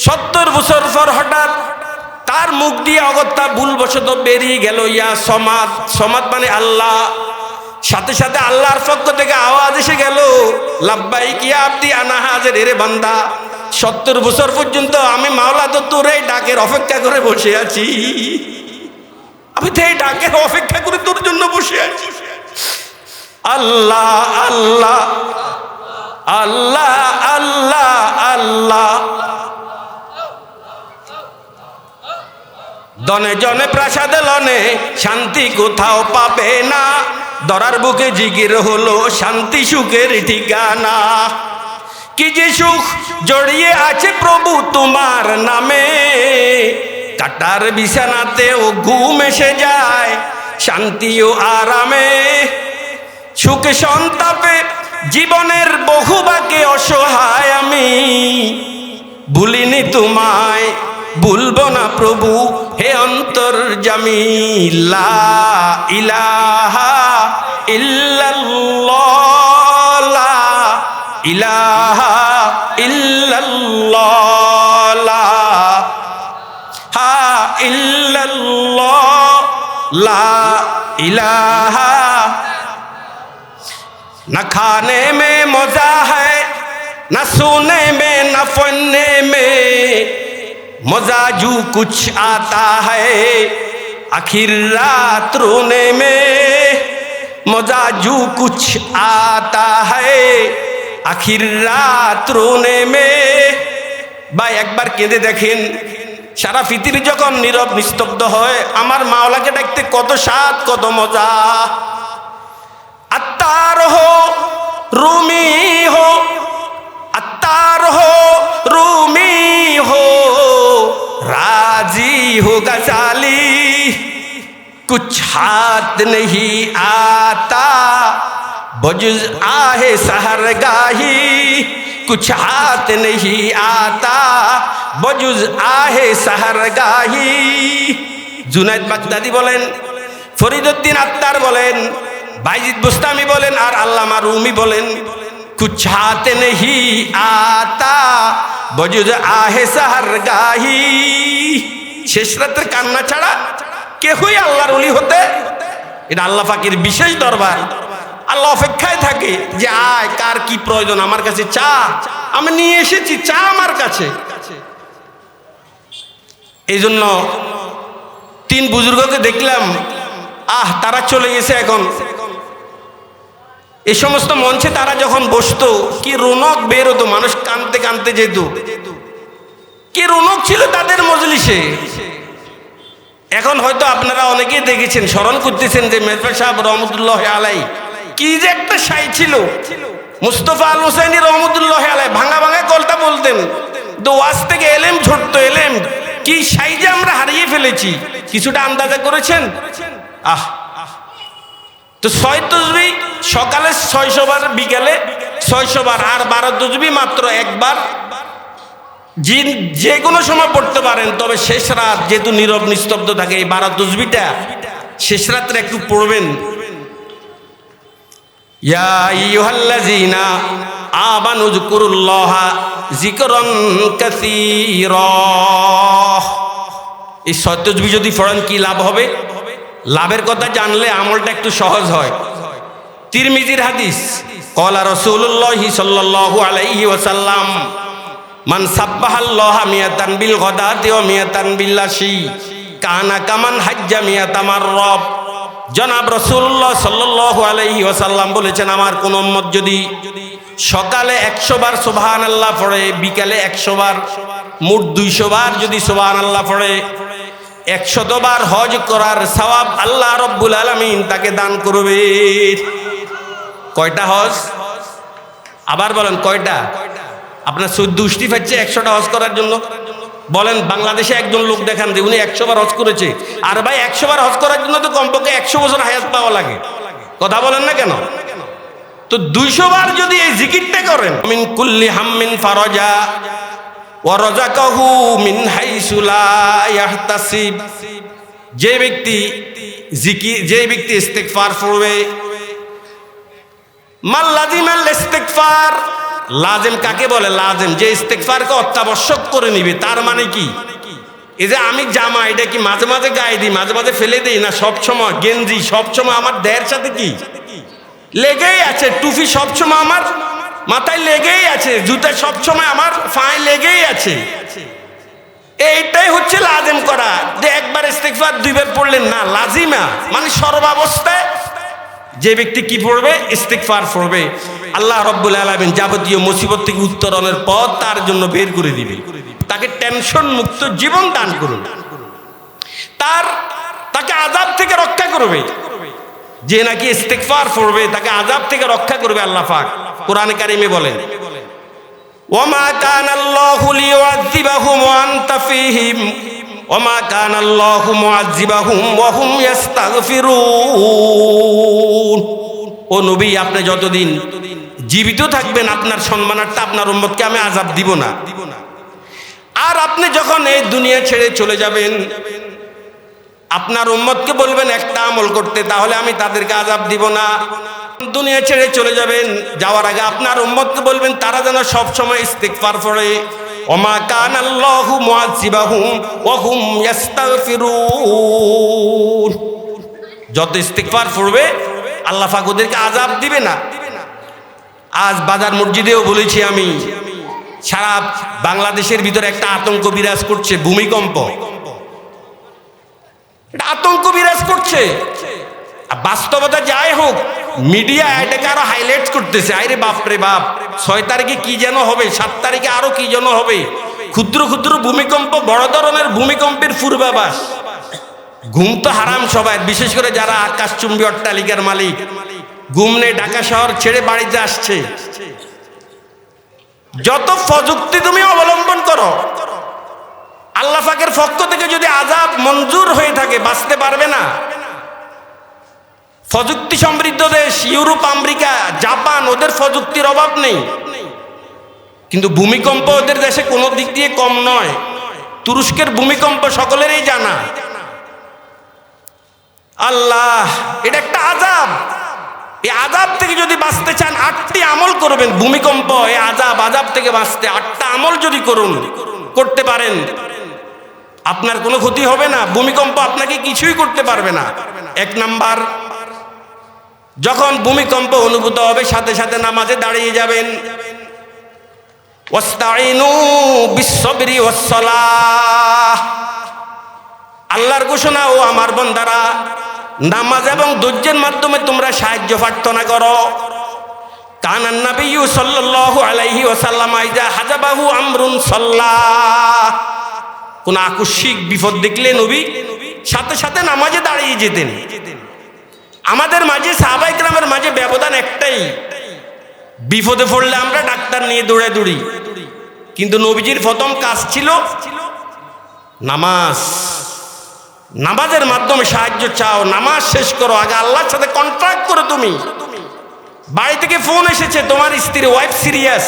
70 বছর পর হঠাৎ তার মুখ দিয়ে অগত্যা ভুলবশত বেরিয়ে গেল ইয়া সমাদ, সমাদ মানে আল্লাহ। সাথে সাথে আল্লাহর পক্ষ থেকে আওয়াজ এসে গেল, লাব্বাইক ইয়া আবদি আনা হাজির, রে বান্দা 70 বছর পর্যন্ত আমি মাওলা তো তোর এই ডাকের অপেক্ষা করে বসে আছি, আমি তো এই ডাকের অপেক্ষা করে তোর জন্য বসে আছি। আল্লাহ আল্লাহ আল্লাহ আল্লাহ আল্লাহ। দনে জনে প্রাসাদে লনে শান্তি কোথাও পাবে না, দরার বুকে জিগির হলো শান্তি সুখের ঠিকানা। কি যে সুখ জড়িয়ে আছে প্রভু তোমার নামে, কাটার বিছানাতে ও ঘুম এসে যায় শান্তি ও আরামে। সুখে সন্তাপে জীবনের বহু বাকে অসহায় আমি, ভুলিনি তোমায় ভুলবো না প্রভু হে অন্তর্যামী। লা ইলাহা ইল্লাল্লাহ, লা ইলাহা ইল্লাল্লাহ, লা হা ইল্লাল্লাহ, লা ইলাহা। न खाने में मजा है, न सोने में, न फनने में, मजा जू कुछ आता है आखिर रात रोने में, मजा जू कुछ आता है आखिर रात रोने में। ভাই একবার কেঁদে দেখেন, সারা পৃথিবী যখন নীরব নিস্তব্ধ হয়, আমার মাওলাকে ডাকতে কত স্বাদ, কত মজা। अत्तार हो रूमी हो, अत्तार हो रूमी हो, राजी हो गजाली, कुछ हाथ नहीं आता बजुज आहे सहरगाही, कुछ हाथ नहीं आता बजुज आहे सहरगाही। जुनायদ বাগদাদি বলেন, ফরিদউদ্দিন আত্তার বলেন, বাইজিদ বুস্তামি বলেন, আর আল্লামা রুমি বলেন, কুছ হাতে নেহি আতা বজুজ আহে সাহারগাহি। শেষ রাতের কান্না ছাড়া কেহই আল্লাহর ওলি হতে, এটা আল্লাহ পাকের বিশেষ দরবার। আল্লাহ অপেক্ষায় থাকে যে আয়, কার কি প্রয়োজন আমার কাছে চা, আমি নিয়ে এসেছি, চা আমার কাছে। এই জন্য 3 বুজুর্গকে দেখলাম, তারা চলে গেছে, এখন এই সমস্ত মঞ্চে তারা যখন বসতো কি রৌনক বের হতো, মানুষ কানতে কানতে যেত, কি রৌনক ছিল তাদের মজলিসে। এখন হয়তো আপনারা অনেকেই দেখেছেন, স্মরণ করতেছেন যে মেজবা সাহেব রহমতুল্লাহ আলাই কি যে একটা সাই ছিল। মুস্তফা আল হুসাইনি রহমতুল্লাহ আলাই ভাঙা ভাঙা কলটা বলতেন, তো ওয়াজ থেকে এলেম ঝরতো এলেম, কি সাই যে আমরা হারিয়ে ফেলেছি কিছুটা আন্দাজা করেছেন? তো 6 তাসবিহ সকালে 600 বার, বিকালে 600 বার, আর 12 তাসবিহ মাত্র একবার যে কোনো সময় পড়তে পারেন। তবে শেষ রাত যেহেতু নীরব নিস্তব্ধ থাকে, এই 12 তাসবিহটা শেষ রাত্রে একটু পড়বেন। ইয়া আইয়ুহাল্লাযীনা আমানু যকুরুল্লাহা যিকরান কাসীরা। এই 6 তাসবিহ যদি পড়েন কি লাভ হবে? লাভের কথা জানলে আমলটা একটু সহজ হয়। তিরমিজির হাদিস, ক্বালা রাসূলুল্লাহি সাল্লাল্লাহু আলাইহি ওয়াসাল্লাম মান সাব্বাহাল্লাহা মিয়াতান বিল গাদাতি ওয়া মিয়াতান বিল আশি কানা কামান হাজ্জা মিয়াতা মাররা। জনাব রাসূলুল্লাহ সাল্লাল্লাহু আলাইহি ওয়াসাল্লাম বলেছেন, আমার কোন উম্মত যদি সকালে 100 বার সুবহানাল্লাহ পড়ে, বিকালে 100 বার, মোট 200 বার যদি সুবহানাল্লাহ পড়ে, 100 বার হজ করার সওয়াব আল্লাহ রাব্বুল আলামিন তাকে দান করবে। কয়টা হজ? আবার বলেন কয়টা? আপনার 14 পাচ্ছে 100টা হজ করার জন্য। বলেন বাংলাদেশে একজন লোক দেখান যে উনি 100 বার হজ করেছে। আর ভাই 100 বার হজ করার জন্য তো কমপক্ষে 100 বছর হায়াত পাওয়া লাগে। কথা বলেন না কেন? তো 200 বার যদি এই জিকিরটা করেন, মিন কুল্লি হাম্মিন ফারাজা ওয়া রাযাকাহু মিন হাইসু লা ইয়াহতাসিব। যে ব্যক্তি ইস্তিগফার পড়বে, মাল লাজিমাল ইস্তিগফার, লাজিম কাকে বলে? লাজিম যে ইস্তিগফারকে অত্যাবশ্যক করে নিবে। তার মানে কি? এই যে আমি জামা, এটা কি মাঝে মাঝে গায়ে দিই, মাঝে মাঝে ফেলে দিই না? সবসময় গেঞ্জি সবসময় আমার দেহের সাথে কি লেগেই আছে, টুপি সবসময় আমার মাথায় লেগেই আছে, জুতা সবসময় আমার পায়ে লেগেই আছে। এইটাই হচ্ছে লাজিম করা। যে একবার ইস্তিগফার 2 বার পড়লেন না, লাজিমা মানে সর্বাবস্থায় যে ব্যক্তি কি পড়বে? ইস্তিগফার পড়বে। আল্লাহ রাব্বুল আলামিন যাবতীয় মুসিবত থেকে উত্তরণের পথ তার জন্য বের করে দিবে, তাকে টেনশন মুক্ত জীবন দান করুন, তাকে আযাব থেকে রক্ষা করবে। যে নাকি ইস্তিগফার পড়বে তাকে আযাব থেকে রক্ষা করবে আল্লাহ পাক। কোরআনে কারিমে বলেন, ওয়ামা কানাল্লাহু লিয়ুআযিবাহুম ওয়া আনতা ফীহিম ওয়ামা কানাল্লাহু মুআযিবাহুম ওয়া হুম ইস্তাগফিরুন। ও নবী, আপনি যতদিন জীবিত থাকবেন আপনার সম্মানার্থে আপনার উম্মতকে আমি আযাব দিব না। আর আপনি যখন এই দুনিয়া ছেড়ে চলে যাবেন, আপনার উম্মতকে বলবেন একটা আমল করতে, তাহলে আমি তাদেরকে আযাব দিব না। দুনিয়া ছেড়ে চলে যাবেন, যাওয়ার আগে আপনার উম্মতকে বলবেন তারা যেন সব সময় ইস্তিগফার পড়ে। ওমা কানাল্লাহু মুআযিবাহুম ওয়া হুম ইস্তাগফিরুন। যত ইস্তিগফার পড়বে আল্লাহ পাক ওদেরকে আযাব দিবে না। আজ বাজার মসজিদেও বলেছি আমি, সারা বাংলাদেশের ভিতরে একটা আতঙ্ক বিরাজ করছে, ভূমিকম্প। এটা আতঙ্ক বিরাজ করছে। বাস্তবতা যাই হোক, মিডিয়া এটাকে আরো হাইলাইট করতেছে। আরে বাপ রে বাপ, 6 তারিখে কি যেন হবে, 7 তারিখে আরো কি যেন হবে। ক্ষুদ্র ক্ষুদ্র ভূমিকম্প, বড় ধরনের ভূমিকম্পের পূর্বাভাস। ঘুম তো হারাম সবাই, বিশেষ করে যারা আকাশচুম্বী অট্টালিকার মালিক। ঘুম নেই, ঢাকা শহর ছেড়ে বাড়িতে আসছে। যত প্রযুক্তি তুমি অবলম্বন করো, আল্লাহ পাকের পক্ষ থেকে যদি আযাব মঞ্জুর হয়ে থাকে, বাঁচতে পারবে না। প্রযুক্তি সমৃদ্ধ দেশ ইউরোপ, আমেরিকা, জাপান, ওদের প্রযুক্তির অভাব নেই, কিন্তু ভূমিকম্প ওদের দেশে কোনো দিক দিয়ে কম নয়। তুরস্কের ভূমিকম্প সকলেরই জানা। আল্লাহ, এটা একটা আযাব। এই আযাব থেকে যদি বাঁচতে চান 8টি আমল করবেন। ভূমিকম্প, এই আযাব থেকে বাঁচতে 8টা আমল যদি করতে পারেন, আপনার কোনো ক্ষতি হবে না। ভূমিকম্প আপনাকে কিছুই করতে পারবে না। 1 নাম্বার, যখন ভূমিকম্প অনুভূত হবে সাথে সাথে নামাজে দাঁড়িয়ে যাবেন। ওয়াস্তাইনু বিস-সাবরি ওয়াস-সালাহ। আল্লাহর ঘোষণা, ও আমার বান্দারা, নামাজ এবং ধৈর্যের মাধ্যমে তোমরা সাহায্য প্রার্থনা করো। কানান নাবিয়্যু সাল্লাল্লাহু আলাইহি ওয়াসাল্লাম ইযা হাজাবাহু আমরুন সাল্লাহ। কোন আকস্মিক বিপদ দেখলে নবী সাথে সাথে নামাজে দাঁড়িয়ে যেতেন। আমাদের মাঝে সাহাবায়ে কেরামের মাঝে ব্যবধান একটাই, বিপদে পড়লে আমরা ডাক্তার নিয়ে দৌড়াদৌড়ি, কিন্তু নবীজির প্রথম কাজ ছিল নামাজ। নামাজের মাধ্যমে সাহায্য চাও, নামাজ শেষ করো, আগে আল্লাহর সাথে কন্ট্রাক্ট করো। তুমি বাড়ি থেকে ফোন এসেছে, তোমার স্ত্রী ওয়াইফ সিরিয়াস,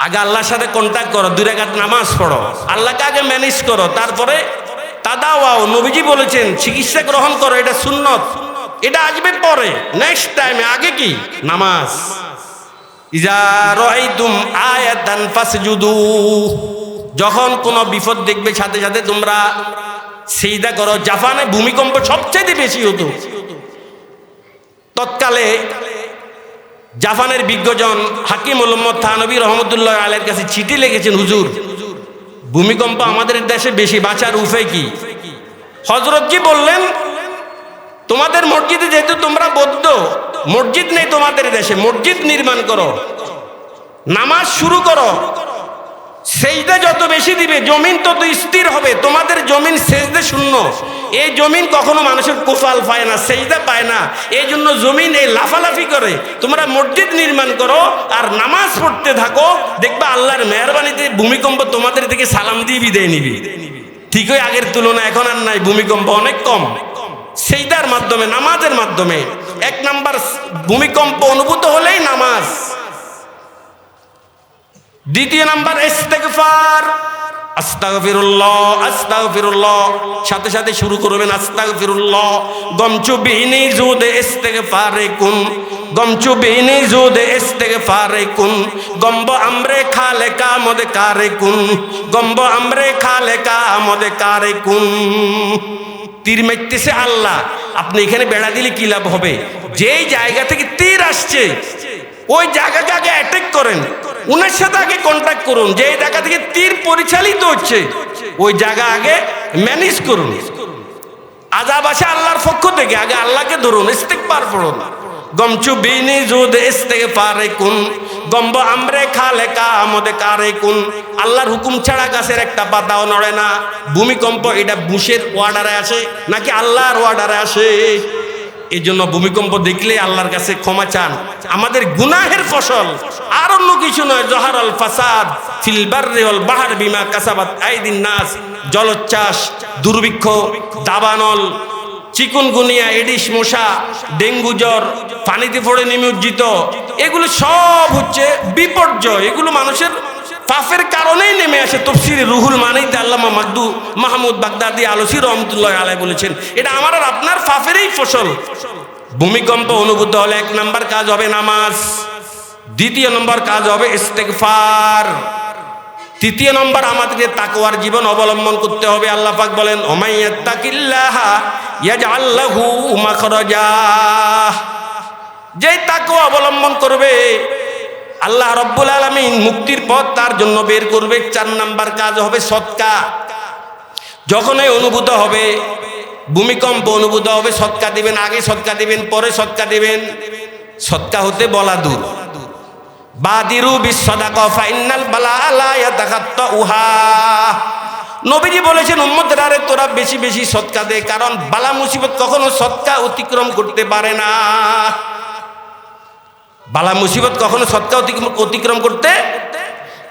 আগে আল্লাহর সাথে কন্ট্যাক্ট করো, 2 রাকাত নামাজ পড়ো, আল্লাহকে আগে ম্যানেজ করো, তারপরে তাদাওয়াও। নবীজি বলেছেন চিকিৎসা গ্রহণ করো, এটা সুন্নত, এটা আসবে পরে, নেক্সট টাইমে, আগে কি নামাজ। ইজা রাআইতুম আয়াতান ফাসজুদু, যখন কোনো বিপদ দেখবে সাথে সাথে তোমরা সিজদা করো। জাপানে ভূমিকম্প সবচেয়ে বেশি হতো। তৎকালে জাপানের বিজ্ঞজন হাকিম উল-উম্মত থানবী রহমতুল্লাহ আলাইহির কাছে চিঠি লিখেছেন, হুজুর ভূমিকম্প আমাদের দেশে বেশি, বাঁচার উপায় কি? হযরতজি বললেন, তোমাদের মসজিদে যেহেতু তোমরা বৌদ্ধ, মসজিদ নেই তোমাদের দেশে, মসজিদ নির্মাণ করো, নামাজ শুরু করো, সেজদা যত বেশি দিবে জমিন তত স্থির হবে। তোমাদের জমিন সেজদা শূন্য, এই জমিন কখনো মানুষের কোফাল পায় না, সেজদা পায় না, এই জন্য জমিন এই লাফালাফি করে। তোমরা মসজিদ নির্মাণ করো আর নামাজ পড়তে থাকো, দেখবা আল্লাহর মেহেরবানিতে ভূমিকম্প তোমাদের থেকে সালাম দিয়ে বিদায় নিবি। ঠিকই আগের তুলনায় এখন আর নাই, ভূমিকম্প অনেক কম। সেজদার মাধ্যমে, নামাজের মাধ্যমে 1 নাম্বার ভূমিকম্প অনুভূত হলেই নামাজ। 2 নাম্বার ইস্তেগফার, আস্তাগফিরুল্লাহ আস্তাগফিরুল্লাহ, সাথে সাথে শুরু করবেন আস্তাগফিরুল্লাহ। গমচু বিনি জুদে ইস্তেগফারে কুন, গমচু বিনি জুদে ইস্তেগফারে কুন, গম্ব আমরে খালে কামদে কারে কুন, গম্ব আমরে খালে কামদে কারে কুন। তীর মারতেছে আল্লাহ, আপনি এখানে বেড়া দিলে কি লাভ হবে? যেই জায়গা থেকে তীর আসছে ওই জায়গাকে আগে অ্যাটাক করেন, উনার সাথে আগে কন্ট্যাক্ট করুন। যে জায়গা থেকে তীর পরিচালিত হচ্ছে ওই জায়গা আগে ম্যানেজ করুন। আযাব আসে আল্লাহর পক্ষ থেকে, আগে আল্লাহকে ধরুন, ইস্তিগফার পড়ুন। গমচু বিনি জুদ ইস্তিগফারে কুন, গম্ব আমরে খালে কামদে কারে কুন। আল্লাহর হুকুম ছাড়া গাছের একটা পাতাও নড়ে না। ভূমিকম্প এটা বুশের ওয়ার্ডারে আসে নাকি আল্লাহর ওয়ার্ডারে আসে? এই জন্য ভূমিকম্প দেখলে আল্লাহর কাছে ক্ষমা চান, আমাদের গুনাহের ফসল, আর অন্য কিছু নয়। জহারাল ফাসাদ ফিল বাররি ওয়াল বাহর বিমা কাসাবাত আইদিন নাস, জলোচ্ছ্বাস, দুর্ভিক্ষ, দাবানল, চিকুনগুনিয়া, এডিস মশা, ডেঙ্গু জ্বর, পানিতে পড়ে নিমজ্জিত, এগুলো সব হচ্ছে বিপর্যয়। এগুলো মানুষের পাপের কারণেই নেমে আসে। তাফসীরে রুহুল মানিতে আল্লামা মাহমুদ বাগদাদি আলসী রহমতুল্লাহ আলাইহি বলেছেন, এটা আমার আর আপনার পাপেরই ফসল। ভূমিকম্প অনুভূত হলে 1 নাম্বার কাজ হবে নামাজ, 2 নম্বর কাজ হবে ইস্তেগফার, 3 নম্বর আমাদেরকে তাকওয়ার জীবন অবলম্বন করতে হবে। আল্লাহ পাক বলেন, ওমাইয়াত্তাকিল্লাহা ইয়াজআল লাহু মাখরাজা, যে তাকওয়া অবলম্বন করবে আল্লাহ রব্বুল আলামিন মুক্তির পথ তার জন্য বের করবে। 4 নাম্বার কাজ হবে সদকা। যখনই অনুভূত হবে ভূমিকম্প অনুভূত হবে, সদকা দিবেন, আগে সদকা দিবেন, পরে সদকা দিবেন। সদকা হতে বলা দূর, বাদিরু বিসসাদাকা ফাইন্নাল বালা লা ইয়াতাখাত্তাউহা। নবীজি বলেছেন, উম্মতের আরে তোরা বেশি বেশি সদকা দে, কারণ বালা মুসিবত কখনো সদকা অতিক্রম করতে পারে না। বালা মুসিবত কখনো সদকা অতিক্রম করতে,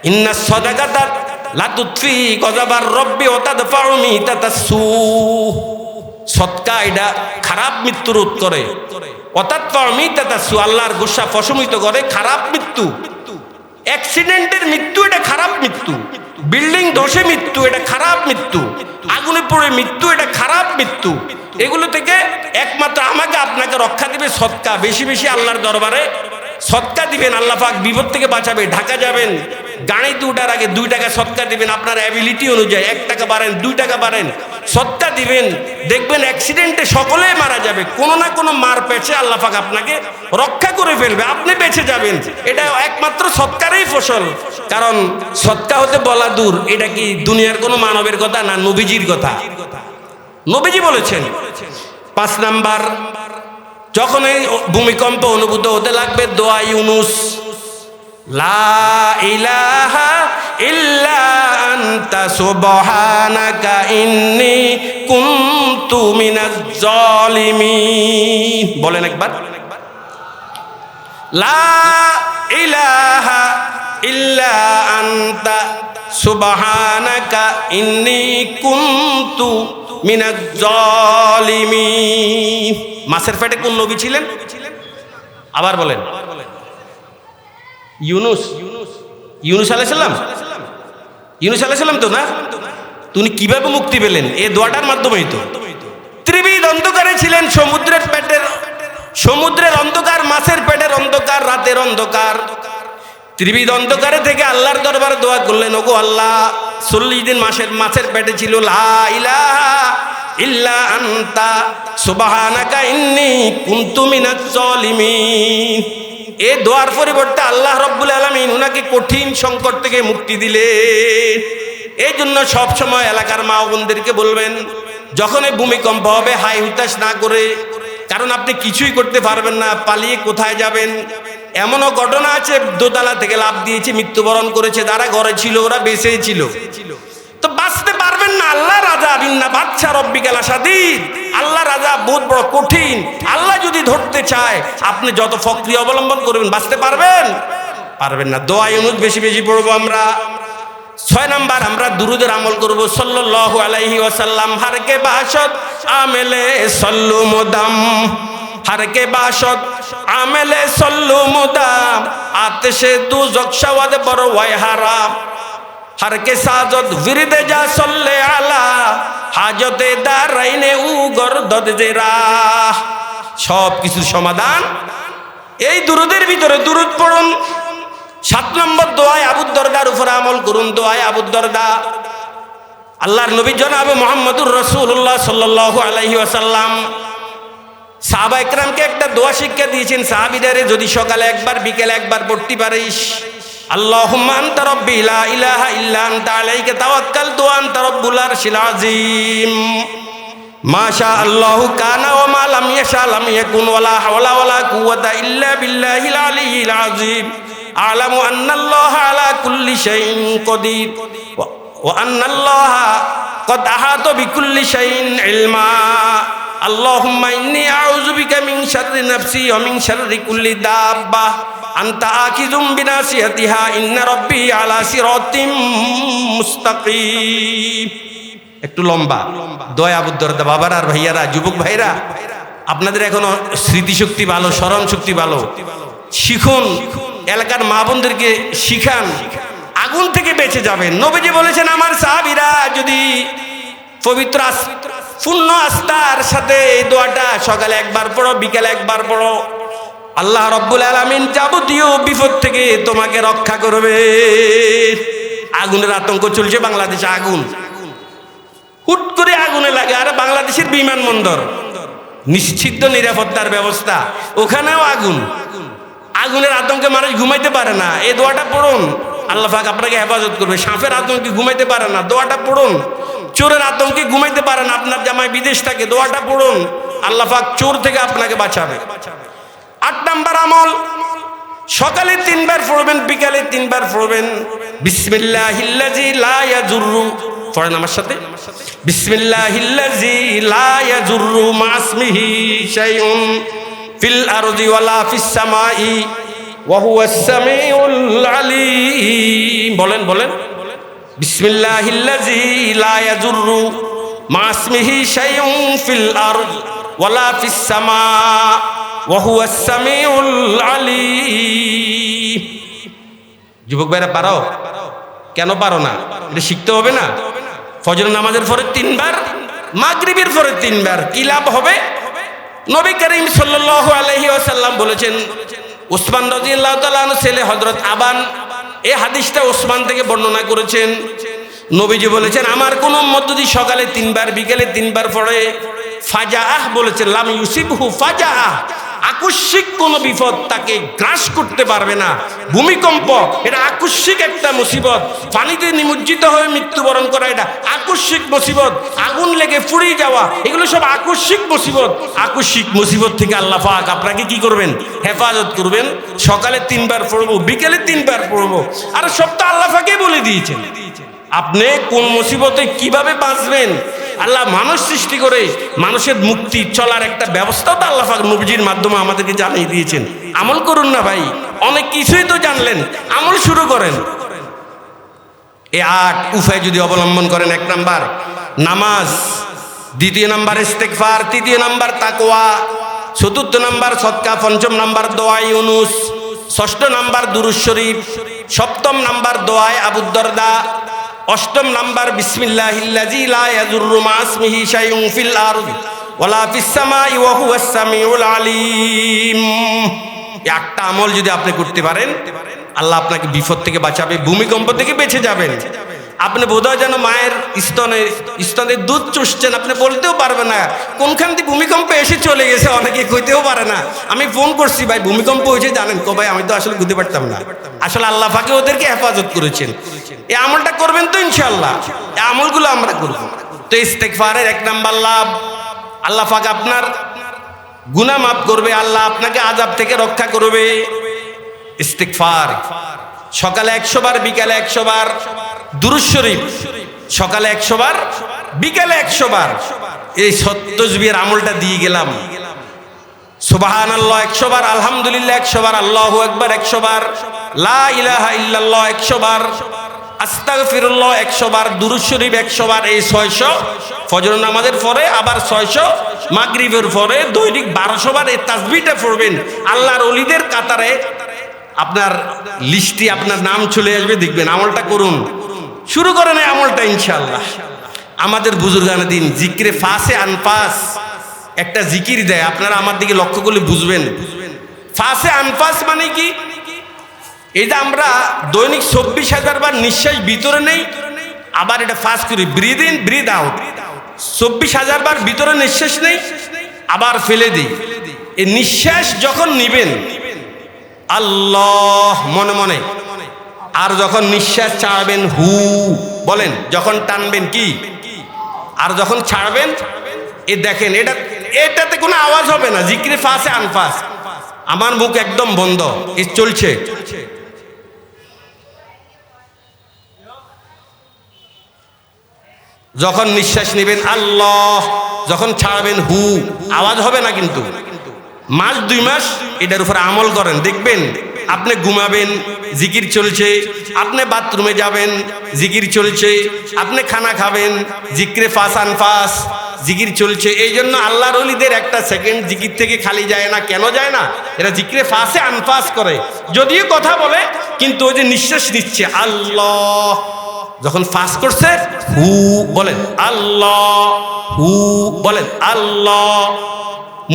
ইন্নাস সাদাকাতা লা তুতফি গযাবার রব্বি ওয়া তাদফাউ মিতাতাসসু। সদকা এটা খারাপ মৃত্যু রোধ করে, ওয়াতাদফাউ মিতাতাসসু, আল্লাহর গুসা প্রশমিত করে। খারাপ মৃত্যু, অ্যাক্সিডেন্টের মৃত্যু এটা খারাপ মৃত্যু, বিল্ডিং ধসে মৃত্যু এটা খারাপ মৃত্যু, আগুনে পড়ে মৃত্যু এটা খারাপ মৃত্যু। এগুলো থেকে একমাত্র আমাকে আপনাকে রক্ষা দিবে সদকা। বেশি বেশি আল্লাহর দরবারে সদকা দিবেন, আল্লাহ পাক বিপদ থেকে বাঁচাবে। ঢাকা যাবেন, গাড়িতে উঠার আগে 2 টাকা সদকা দিবেন, আপনার অ্যাবিলিটি অনুযায়ী 1 টাকা বাড়েন, 2 টাকা বাড়েন, সদকা দিবেন। দেখবেন অ্যাক্সিডেন্টে সকলেই মারা যাবে, কোনো না কোনো মার পেছে আল্লাহ পাক আপনাকে রক্ষা করে ফেলবে, আপনি বেঁচে যাবেন। এটা একমাত্র সদকারই ফসল। কারণ সদকা হতে বলা দূর, এটা কি দুনিয়ার কোনো মানবের কথা না, নবীজির কথা। নবীজি বলেছেন। 5 নাম্বার যখন এই ভূমিকম্প অনুভূত হতে লাগবে দোয়া ইউনুস, লা ইলাহা ইল্লা আনতা সুবহানাকা ইন্নী কুনতু মিনাজ জালিমিন। বলেন একবার, লা ইলাহা ইল্লা আনতা সুবহানাকা ইন্নী কুনতু মিনাজ জালিমিন। মাছের পেটে কোন নবী ছিলেন? আবার বলেন, ইউনুস। ইউনুস আলাইহিস সালাম, ইউনুস আলাইহিস সালাম তো না? তিনি কিভাবে মুক্তি পেলেন? এই দোয়াটার মাধ্যমেই তো। ত্রিবিধ অন্ধকারে ছিলেন, সমুদ্রের পেটের, সমুদ্রের অন্ধকার, মাছের পেটের অন্ধকার, রাতের অন্ধকার। ত্রিবিধ অন্ধকারে থেকে আল্লাহর দরবারে দোয়া করলেন, ওগো আল্লাহ, 40 দিন মাছের পেটে ছিল, লা ইলাহা ইল্লা আনতা সুবহানাকা ইন্নী কুনতু মিনাজ জালিমিন। এই দোয়ার পরিবর্তে আল্লাহ রাব্বুল আলামিন উনাকে কঠিন সংকট থেকে মুক্তি দিলেন। এই জন্য সবসময় এলাকার মা বোনদেরকে বলবেন, যখন এই ভূমিকম্প হবে হাই হুতাশ না করে, কারণ আপনি কিছুই করতে পারবেন না, পালিয়ে কোথায় যাবেন। এমনও ঘটনা আছে, দোতলা থেকে লাফ দিয়েছে, মৃত্যুবরণ করেছে, যারা ঘরে ছিল ওরা বেঁচেই ছিল। তো বাঁচতে পারবেন না। আল্লাহ রাজা বিন্না বাদশা রব্বিকাল শাদীদ, আল্লাহ রাজা বহুত বড় কঠিন। আল্লাহ যদি ধরতে চায়, আপনি যত প্রক্রিয়া অবলম্বন করবেন বাঁচতে পারবেন? পারবেন না। দোয়া ইউনুস বেশি বেশি পড়বো আমরা। 6 নাম্বার, আমরা দুরুদের আমল করব সাল্লাল্লাহু আলাইহি ওয়াসাল্লাম। হারকে বাসত আমেলে সল্লু মুদাম, হারকে বাসত আমেলে সল্লু মুদাম, আতশে দুজক শাওয়াদ বড় ওয়াই হারাম। হারকে সাজত বিরদে যা সল্লে আলা, হাজতে দারাইনে উ গরদদ জেরা। সব কিছুর সমাধান এই দুরুদের ভিতরে। দুরুদ পড়ুন। 7 নম্বর দোয়ায় আবু দরদার উপর আমল করুন। দোয়ায় আবু দরদা, আল্লাহর নবী জনাবে মুহাম্মদুর রাসূলুল্লাহ সাল্লাল্লাহু আলাইহি ওয়াসাল্লাম সাহাবা ইকরামকে একটা দোয়া শিক্ষা দিয়েছেন, সাহাবীদের যদি সকালে একবার বিকেলে একবার পড়তে পারিস, আল্লাহুম্মা আনতা রাব্বি লা ইলাহা ইল্লা আনতা আলাইকা তাওয়াক্কালতু ওয়া আনতা রাব্বুল আরশিল আযীম, মাশা আল্লাহু কানা ওয়া মা লাম ইয়াশা লাম ইয়াকুন, ওয়ালা হাওলা ওয়ালা কুওয়াতা ইল্লা বিল্লাহিল আলিয়্যিল আযীম, আ'লামু আন্নাল্লাহা আলা কুল্লি শাইইন কাদির ওয়া আন্নাল্লাহা ক্বাদ আহাতা বিকুল্লি শাইইন ইলমা, আল্লাহুম্মা ইন্নী আউযু বিকা মিন শাররি নাফসি ওয়া মিন শাররি কুল্লি দাব্বাহ আনতা আকিযুম বিনাসিয়াতিহা ইন্না রাব্বি আলা সিরাতিম মুস্তাকিম। একটু লম্বা দোয়া আবু দরদা। বাবারা আর ভাইয়ারা, যুবক ভাইরা, আপনাদের এখনো স্মৃতিশক্তি ভালো, স্মরণ শক্তি ভালো, শিখুন। এলাকার মা বোনদেরকে শিখান, আগুন থেকে বেঁচে যাবেন। নবীজি বলেছেন, আমার সাহাবীরা যদি পবিত্র পূর্ণ আস্থার সাথে এই দোয়াটা সকালে একবার পড়ো, বিকেলে একবার পড়ো, আল্লাহ রাব্বুল আলামিন যাবতীয় বিপদ থেকে তোমাকে রক্ষা করবে। আগুনের আতঙ্ক চলছে বাংলাদেশে, আগুন হুট করে আগুনে লাগে। আর বাংলাদেশের বিমানবন্দর নিশ্চিত নিরাপত্তার ব্যবস্থা, ওখানেও আগুন। আগুনের আতঙ্কে মানুষ ঘুমাইতে পারে না। এই দোয়াটা পড়ুন, আল্লাহ পাক আপনাকে হেফাজত করবে। সাপের আতঙ্কে ঘুমাইতে পারে না, দোয়াটা পড়ুন। চোরের আতঙ্কে ঘুমাইতে পারে না, আপনার জামাই বিদেশ থাকে, দোয়াটা পড়ুন, আল্লাহ পাক চোর থেকে আপনাকে বাঁচাবে। 8 নাম্বার আমল, সকালে 3 বার পড়বেন, বিকালে 3 বার পড়বেন। বিসমিল্লাহিল্লাযী লা ইয়াজুররু, পড়েন আমার সাথে, বিসমিল্লাহিল্লাযী লা ইয়াজুররু মা'আসমিহি শাইউন ফিল আরদি ওয়ালা ফিস সামাই ওয়া হুয়াস সামিউল আলীম। বলেন বলেন, বিসমিল্লাহিল্লাযী লা ইয়াজুররু মা'আসমিহি শাইউন ফিল আরদি ওয়ালা ফিস সামা ওয়া হুয়াস সামিউল আলীম। যুবক ভাইরা, পারো? কেন পারো না? এটা শিখতে হবে না? ফজর নামাজের পরে 3 বার, মাগরিবের পরে 3 বার, কি লাভ হবে? নবী করিম সাল্লাল্লাহু আলাইহি ওয়াসাল্লাম বলেছেন, উসমান রাদিয়াল্লাহু তাআলা আনহু ছেলে হযরত আবান, এই হাদিসটা উসমান থেকে বর্ণনা করেছেন। নবীজি বলেছেন, আমার কোন উম্মত যদি সকালে 3 বার বিকেলে 3 বার পড়ে, ফাজাআহ বলেছেন, লাম ইউসিবহু ফাজাআহ, আকস্মিক কোন বিপদ তাকে গ্রাস করতে পারবে না। ভূমিকম্প এটা আকস্মিক একটা মুসিবত, পানিতে নিমজ্জিত হয়ে মৃত্যুবরণ করা এটা আকস্মিক আকস্মিক মুসিবত, আগুন লেগে পুড়ে যাওয়া, এগুলো সব আকস্মিক মুসিবত। আকস্মিক মুসিবত থেকে আল্লাহ পাক আপনাকে কি করবেন? হেফাজত করবেন। সকালে 3 বার পড়বো, বিকেলে 3 বার পড়বো, আর সব তো আল্লাহ পাকে বলে দিয়েছেন। আপনি কোন মুসিবতে কিভাবে বাঁচবেন, আল্লাহ মানুষ সৃষ্টি করে মানুষের মুক্তি চলার একটা ব্যবস্থাও তো আল্লাহ পাক নবীজির মাধ্যমে আমাদেরকে জানিয়ে দিয়েছেন। আমল করুন না ভাই, অনেক কিছুই তো জানলেন, আমল শুরু করেন। এই 8 উপায় যদি অবলম্বন করেন, 1 নাম্বার নামাজ, 2 নাম্বার ইস্তেগফার, 3 নাম্বার তাকওয়া, 4 নাম্বার সদকা, 5 নাম্বার দোয়া ইউনুস, 6 নাম্বার দুরূদ শরীফ, 7 নাম্বার দোয়ায়ে আবু দারদা, 8 নাম্বার বিসমিল্লাহিল্লাযী লা ইয়াযুররু মা ইসমিহি শাইউন ফিল আরদি ওয়ালা ফিস সামাই ওয়া হুয়াস সামিউল আলীম। এই 8টা আমল যদি আপনি করতে পারেন, আল্লাহ আপনাকে বিপদ থেকে বাঁচাবে, ভূমিকম্প থেকে বেঁচে যাবেন। আপনি বোধহয় যেন মায়ের স্তনে দুধ চুষছেন, আপনি বলতেও পারবেন না কোনখান থেকে ভূমিকম্প এসে চলে গেছে, অনেকে কইতেও পারে না। আমি ফোন করছি, ভাই ভূমিকম্প হয়েছে জানেন? ভাই আমি তো আসলে বুঝতে পারতাম না। আসলে আল্লাহ পাকে ওদেরকে হেফাজত করেছেন। এই আমলটা করবেন তো ইনশাআল্লাহ। এই আমলগুলো আমরা করব। তো ইস্তেগফারের 1 নাম্বার লাভ, আল্লাহ পাক আপনার গুনাহ মাফ করবে, আল্লাহ আপনাকে আযাব থেকে রক্ষা করবে। ইস্তেগফার সকালে 100 বার, বিকালে 100 বার। দুরূদ শরীফ সকালে 100 বার, বিকালে 100 বার। এই 70 তাসবিহের আমলটা দিয়ে গেলাম। সুবহানাল্লাহ 100 বার, আলহামদুলিল্লাহ 100 বার, আল্লাহু আকবার 100 বার, লা ইলাহা ইল্লাল্লাহ 100 বার, আস্তাগফিরুল্লাহ 100 বার, দুরূদ শরীফ 100 বার। এই 600 ফজর নামাজের পরে, আবার 600 মাগরিবের পরে, দৈনিক 1200 বার এই তাসবিহটা পড়বেন। আল্লাহর ওলিদের কাতারে আপনার লিস্টে আপনার নাম চলে আসবে, দেখবেন। আমলটা করুন, শুরু করেন এই আমলটা ইনশাআল্লাহ। আমাদের বুজুর্গানে দিন জিকিরে ফাসে আনফাস একটা জিকির দেয়, আপনারা আমার দিকে লক্ষ্য করলে বুঝবেন। ফাসে আনফাস মানে কি? এই যে আমরা দৈনিক 24,000 বার নিঃশ্বাস ভিতরে নেই, আবার এটা ফাস করি, ব্রিদ ইন ব্রিদ আউট। 24,000 বার ভিতরে নিঃশ্বাস নেই, আবার ফেলে দিই। এই নিঃশ্বাস যখন নিবেন আল্লাহ মনে মনে, আর যখন নিঃশ্বাস ছাড়বেন হু বলেন, যখন টানবেন কি, আর যখন ছাড়বেন এ দেখেন, এটাতে কোনো আওয়াজ হবে না। জিকিরে ফাসে আনফাস, আমার মুখ একদম বন্ধ, এ চলছে। যখন নিঃশ্বাস নেবেন আল্লাহ, যখন ছাড়বেন হু, আওয়াজ হবে না। কিন্তু মাস 2 মাস এটার উপর আমল করেন, দেখবেন আপনি ঘুমাবেন জিকির চলছে, আপনি বাথরুমে যাবেন জিকির চলছে, আপনি খানা খাবেন জিকিরে ফাস আনফাস জিকির চলছে। এই জন্য আল্লাহর ওলিদের একটা সেকেন্ড জিকির থেকে খালি যায় না। কেন যায় না? এরা জিকিরে ফাসে আনফাস করে, যদিও কথা বলে, কিন্তু ওই যে নিঃশ্বাস নিচ্ছে আল্লাহ, যখন ফাস করছে হু বলেন আল্লাহ, হু বলেন আল্লাহ,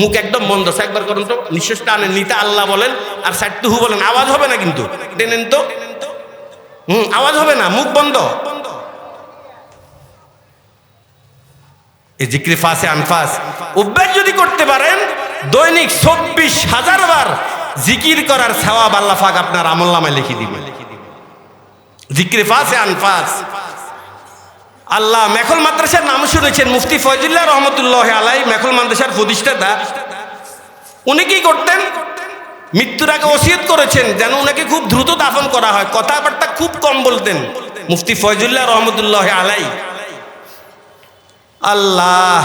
মুখ একদম বন্ধ। একবার করুন তো, নিঃশ্বাস টানেন, নিতে আল্লাহ বলেন, আর সাইডটা হু বলেন। আওয়াজ হবে না, কিন্তু টেনেন তো, আওয়াজ হবে না, মুখ বন্ধ। এই জিকির ফাসে আনফাস অভ্যাস যদি করতে পারেন, দৈনিক 24,000 বার জিকির করার সওয়াব আল্লাহ পাক আপনার আমলনামায় লিখে দিবেন। জিকির ফাসে আনফাস। আল্লাহ মেখল মাদ্রাসার নাম শুনেছেন, মুফতি ফয়জুল্লাহ রহমতুল্লাহ আলাইহি মেখল মাদ্রাসার প্রতিষ্ঠাতা। উনি কি করতেন? মৃত্যুর আগে ওসিয়ত করেছেন যেন উনাকে খুব দ্রুত দাফন করা হয়। কথাবার্তা খুব কম বলতেন মুফতি ফয়জুল্লাহ রহমতুল্লাহ আলাইহি। আল্লাহ,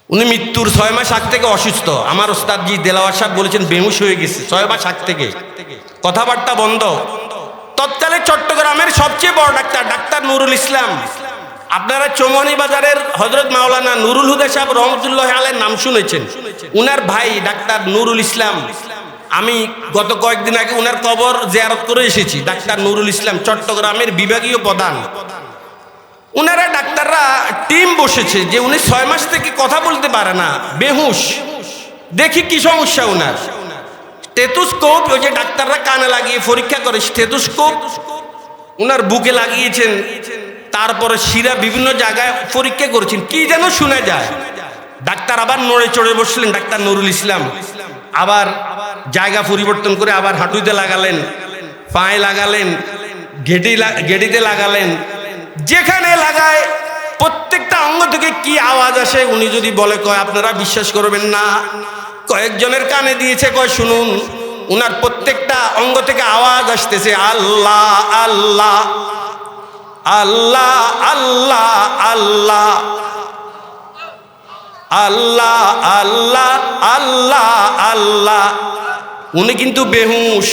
উনি মৃত্যুর 6 মাস আগ থেকে অসুস্থ। আমার ওস্তাদজি দেলাওয়ার সাহেব বলেছেন বেহুশ হয়ে গেছে 6 মাস আগ থেকে, কথাবার্তা বন্ধ। তৎকালে চট্টগ্রামের সবচেয়ে বড় ডাক্তার নুরুল ইসলাম, আপনারা চৌমনি বাজারের হযরত মাওলানা নুরুল হুদা সাহেব রহমতুল্লাহ আলাইহির নাম শুনেছেন। উনার ভাই ডাক্তার নুরুল ইসলাম, আমি গত কয়েকদিন আগে উনার কবর জিয়ারত করে এসেছি। ডাক্তার নুরুল ইসলাম চট্টগ্রামের বিভাগীয় প্রধান। উনারা ডাক্তাররা টিম বসেছে যে উনি 6 মাস থেকে কথা বলতে পারে না, বেহুশ। দেখি কি সমস্যা উনার। স্টেথোস্কোপ, ওই যে ডাক্তাররা কানে লাগিয়ে পরীক্ষা করে, স্টেথোস্কোপ উনার বুকে লাগিয়েছেন, তারপরে শিরা বিভিন্ন জায়গায় পরীক্ষা করেছেন, কি যেন শোনা যায়। ডাক্তার আবার নড়ে চড়ে বসলেন, ডাক্তার নুরুল ইসলাম আবার জায়গা পরিবর্তন করে আবার হাঁটুতে লাগালেন, পায়ে লাগালেন, গেটিতে লাগালেন, যেখানে লাগায় প্রত্যেকটা অঙ্গ থেকে কি আওয়াজ আসে উনি যদি বলে কয় আপনারা বিশ্বাস করবেন না, কয়েকজনের কানে দিয়েছে কয় শুনুন, উনার প্রত্যেকটা অঙ্গ থেকে আওয়াজ আসতেছে আল্লাহ আল্লাহ আল্লাহ আল্লাহ আল্লাহ আল্লাহ আল্লাহ আল্লাহ আল্লাহ। উনি কিন্তু বেহুশ,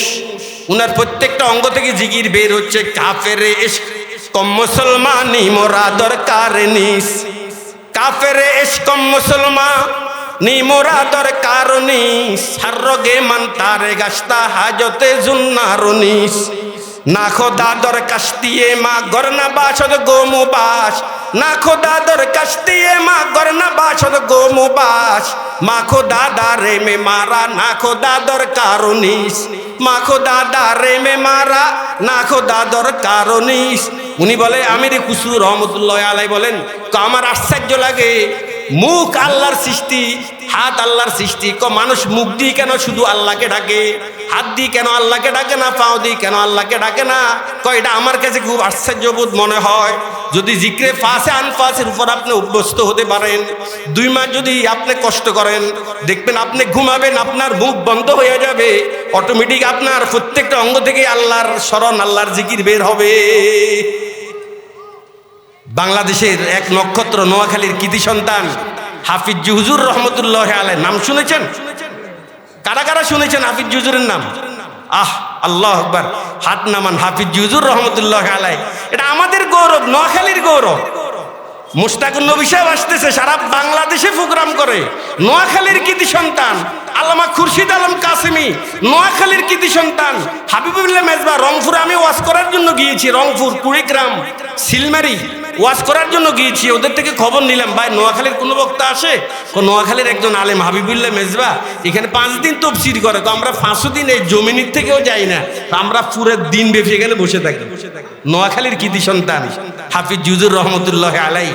উনার প্রত্যেকটা অঙ্গ থেকে জিকির বের হচ্ছে। কাফেরে ইশক কম মুসলমানি মোরা দরকার নিস, কাফেরে ইশক কম মুসলমানি মোরা দরকার নিস, হর রোগে মান তারে গাস্তা হাজতে জুন্নারনিস, না খোদা দর কাস্তিয়ে মা গরনা বাসদ গোমুবাস, না খোদা দর কাস্তিয়ে মা গরনা বাসদ গোমুবাস, মা খোদা দারে মে মারা না খোদা দর কারনিস, মা খোদা দারে মে মারা না খোদা দর কারনিস। উনি বলে আমির কুসু রহমতুল্লাহ আলাই বলেন, আমার আশ্চর্য লাগে, মুখ আল্লাহর সৃষ্টি, হাত আল্লাহর সৃষ্টি, মানুষ মুখ দিয়ে কেন শুধু আল্লাহকে ডাকে, হাত দিয়ে কেন আল্লাহকে ডাকে না, পাও দিয়ে কেন আল্লাহকে ডাকে না? এটা আমার কাছে খুব আশ্চর্যবোধ মনে হয়। যদি জিক্রে ফাঁসে আনফাসের উপর আপনি অভ্যস্ত হতে পারেন, 2 মাস যদি আপনি কষ্ট করেন, দেখবেন আপনি ঘুমাবেন, আপনার মুখ বন্ধ হয়ে যাবে, অটোমেটিক আপনার প্রত্যেকটা অঙ্গ থেকে আল্লাহর স্মরণ, আল্লাহর জিকির বের হবে। বাংলাদেশের এক নক্ষত্র, নোয়াখালীর কৃতি সন্তান হাফিজ হুজুর রহমতুল্লাহ আলাই, নাম শুনেছেন? কারা কারা শুনেছেন হাফিজ হুজুরের নাম? আল্লাহ আকবার, হাত নামান। হাফিজ হুজুর রহমতুল্লাহ আলাই, এটা আমাদের গৌরব, নোয়াখালীর গৌরব। মুশতাকুন নবী সাহেব আসতেছে, সারা বাংলাদেশে প্রোগ্রাম করে। নোয়াখালীর কৃতি সন্তান আল্লামা খুরশিদ আলম কাসেমি, নোয়াখালীর কৃতি সন্তান হাবিবুল্লাহ মেজবা। রংপুরে আমি ওয়াজ করার জন্য গিয়েছি, রংপুর, কুড়িগ্রাম, সিলমারি ওয়াজ করার জন্য গিয়েছি। ওদের থেকে খবর নিলাম, ভাই নোয়াখালীর কোনো বক্তা আসে? নোয়াখালীর একজন আলেম হাবিবুল্লাহ মেজবা এখানে 5 দিন তফসির করে। আমরা 5 দিন এই জমিনির থেকেও যাই না, আমরা পুরো দিন ব্যাপী এখানে বসে থাকি। নোয়াখালীর কৃতি সন্তান হাফিজ হুজুর রহমতুল্লাহ আলাই।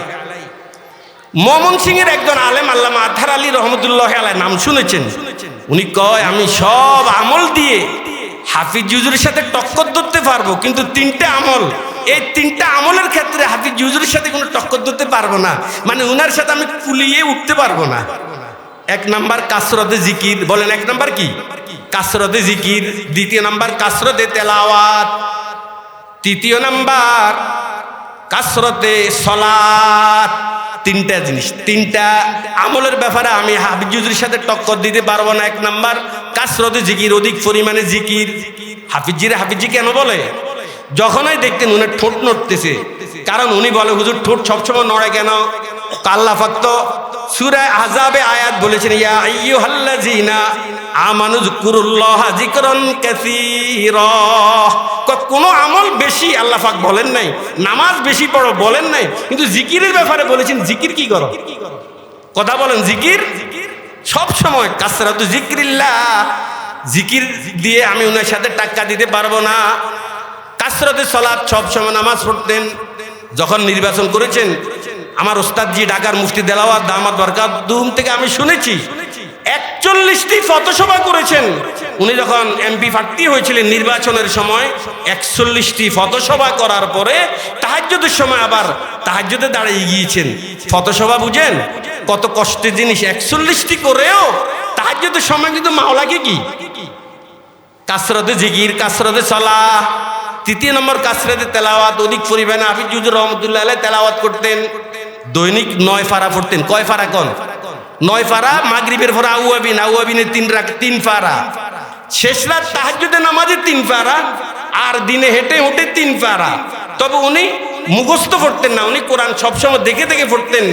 ময়মনসিংহের একজন আলেম আল্লামা আতহার আলী রহমতুল্লাহ আলাই, নাম শুনেছেন? উনি কয় আমি সব আমল দিয়ে হাফিজ হুজুরের সাথে টক্কর ধরতে পারবো, কিন্তু 3টা আমল, এই 3টা আমলের ক্ষেত্রে হাফিজ হুজুরের সাথে কোনো টক্কর ধরতে পারবো না, মানে উনার সাথে আমি কুলিয়ে উঠতে পারবো না। 1 নাম্বার কাসরতে জিকির, বলেন 1 নাম্বার কি? কাসরতে জিকির। 2 নাম্বার কাসরতে তেলাওয়াত। 3 নাম্বার কাসরতে সলাত। 3টা জিনিস, 3টা আমলের ব্যাপারে আমি হাফিজ হুজুরের সাথে টক্কর দিতে পারবো না। 1 নাম্বার কাসরতে জিকির, অধিক পরিমাণে জিকির। হাফিজি কেন বলে? যখনই দেখতেন উনি ঠোঁট নড়তেছে, কারণ উনি বলে হুজুর ঠোঁট সবসময় নড়ে কেন? আল্লাহ পাক তো সূরা আহজাবে আয়াত বলেছেন, ইয়া আইয়ুহাল্লাযীনা আমানু যিকুরুল্লাহা যিকরান কাসীরা। কোনো আমল বেশি আল্লাহ পাক বলেন নাই, নামাজ বেশি পড়ো বলেন নাই, কিন্তু জিকিরের ব্যাপারে বলেছেন জিকির কি করো, কথা বলেন। জিকির সব সময়, কাসরাতু যিকরিল্লাহ, জিকির দিয়ে আমি উনার সাথে টাক্কা দিতে পারবো না। কাসরতে সলাত, সব সময় নামাজ পড়তেন। যখন নির্বাচন করেছেন আমার ওস্তাদজি ঢাকার মুফতি দেলাওয়াত দামাত বরকাতুহুম থেকে আমি শুনেছি 41টি ফতোসভা করেছেন। উনি যখন এমপি প্রার্থী হয়েছিলেন নির্বাচনের সময় 41টি ফতোসভা করার পরে তাহাজ্জুদের সময় আবার তাহাজ্জুদে দাঁড়িয়ে গিয়েছেন। ফতোসভা বুঝেন কত কষ্টের জিনিস, 41টি করেও তাহাজ্জুদের সময় কিন্তু মাওলাকে কি কাসরতে জিকির, কাসরতে সালাহ। 3 নম্বর কাসরতে তেলাওয়াত, অধিক পরিমাণে হাফিজ হুজুর রহমতুল্লাহ আলাইহি তেলাওয়াত করতেন। দৈনিক 9 পারা পড়তেন। কয় পারা? কোন 9 পারা? মাগরিবের পরে আউয়াবিন, আউয়াবিনের 3 পারা। শেষ রাত তাহাজ্জুদের নামাজে 3 পারা, আর দিনে হেঁটে হেঁটে 3 পারা। তবে উনি মুখস্থ পড়তেন না, উনি কোরআন সবসময় দেখে দেখে পড়তেন।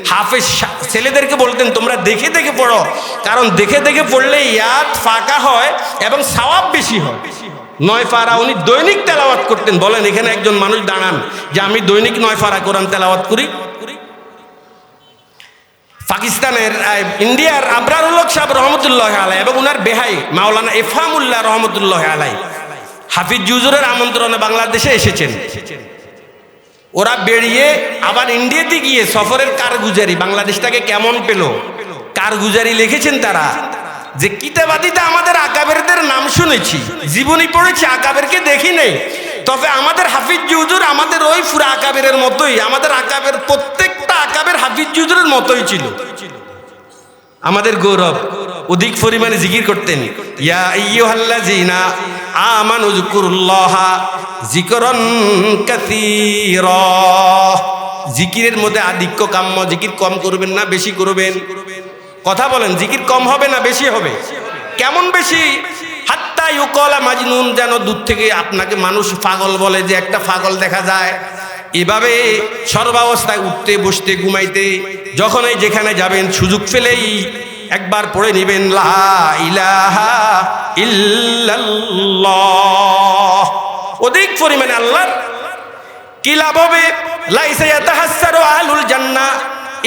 হাফেজ ছেলেদেরকে বলতেন তোমরা দেখে দেখে পড়ো, কারণ দেখে দেখে পড়লে ইয়াদ ফাঁকা হয় এবং সওয়াব বেশি হয়। 9 পারা উনি দৈনিক তেলাওয়াত করতেন। বলেন এখানে একজন মানুষ দাঁড়ান যে আমি দৈনিক 9 পারা কোরআন তেলাওয়াত করি। পাকিস্তানের ইন্ডিয়ার আবরারুল হক সাহেব রহমতুল্লাহ আলাইহি এবং উনার বেহাই মাওলানা ইফহামুল্লাহ রহমতুল্লাহ আলাইহি হাফিজ হুজুরের আমন্ত্রণে বাংলাদেশে এসেছেন। ওরা বেরিয়ে আবার ইন্ডিয়াতে গিয়ে সফরের কারগুজারি, বাংলাদেশটাকে কেমন পেল কারগুজারি লিখেছেন তারা, যে কিতাবাদিতে আমাদের আকাবেরদের নাম শুনেছি, জীবনী পড়েছি, আকাবেরকে দেখি নেই, তবে আমাদের হাফিজ হুজুর আমাদের ওই পুরা আকাবেরের মতোই, আমাদের আকাবের প্রত্যেকটা আকাবের হাফিজ হুজুরের মতোই ছিল। আমাদের গৌরব, অধিক পরিমাণে জিকির করতেন। ইয়া আইয়ুহাল্লাযীনা আমানু যকুরুল্লাহা যিকরান কাসীরা। জিকিরের মধ্যে আধিক্য কাম্য, জিকির কম করবেন না বেশি করবেন। কথা বলেন, জিকির কম হবে না বেশি হবে? কেমন বেশি? হাত্তা ইউকালা মাজনুন, যেন দূর থেকে আপনাকে মানুষ পাগল বলে, যে একটা পাগল দেখা যায়। এভাবে সর্বাবস্থায় উঠতে বসতে ঘুমাইতে যখনই যেখানে যাবেন সুযোগ পেলেই একবার পড়ে নেবেন লা ইলাহা ইল্লাল্লাহ। অধিক পরিমাণে আল্লাহর কি লাভ হবে? লাইসা ইয়াতাহাসসারু আহলুল জান্নাহ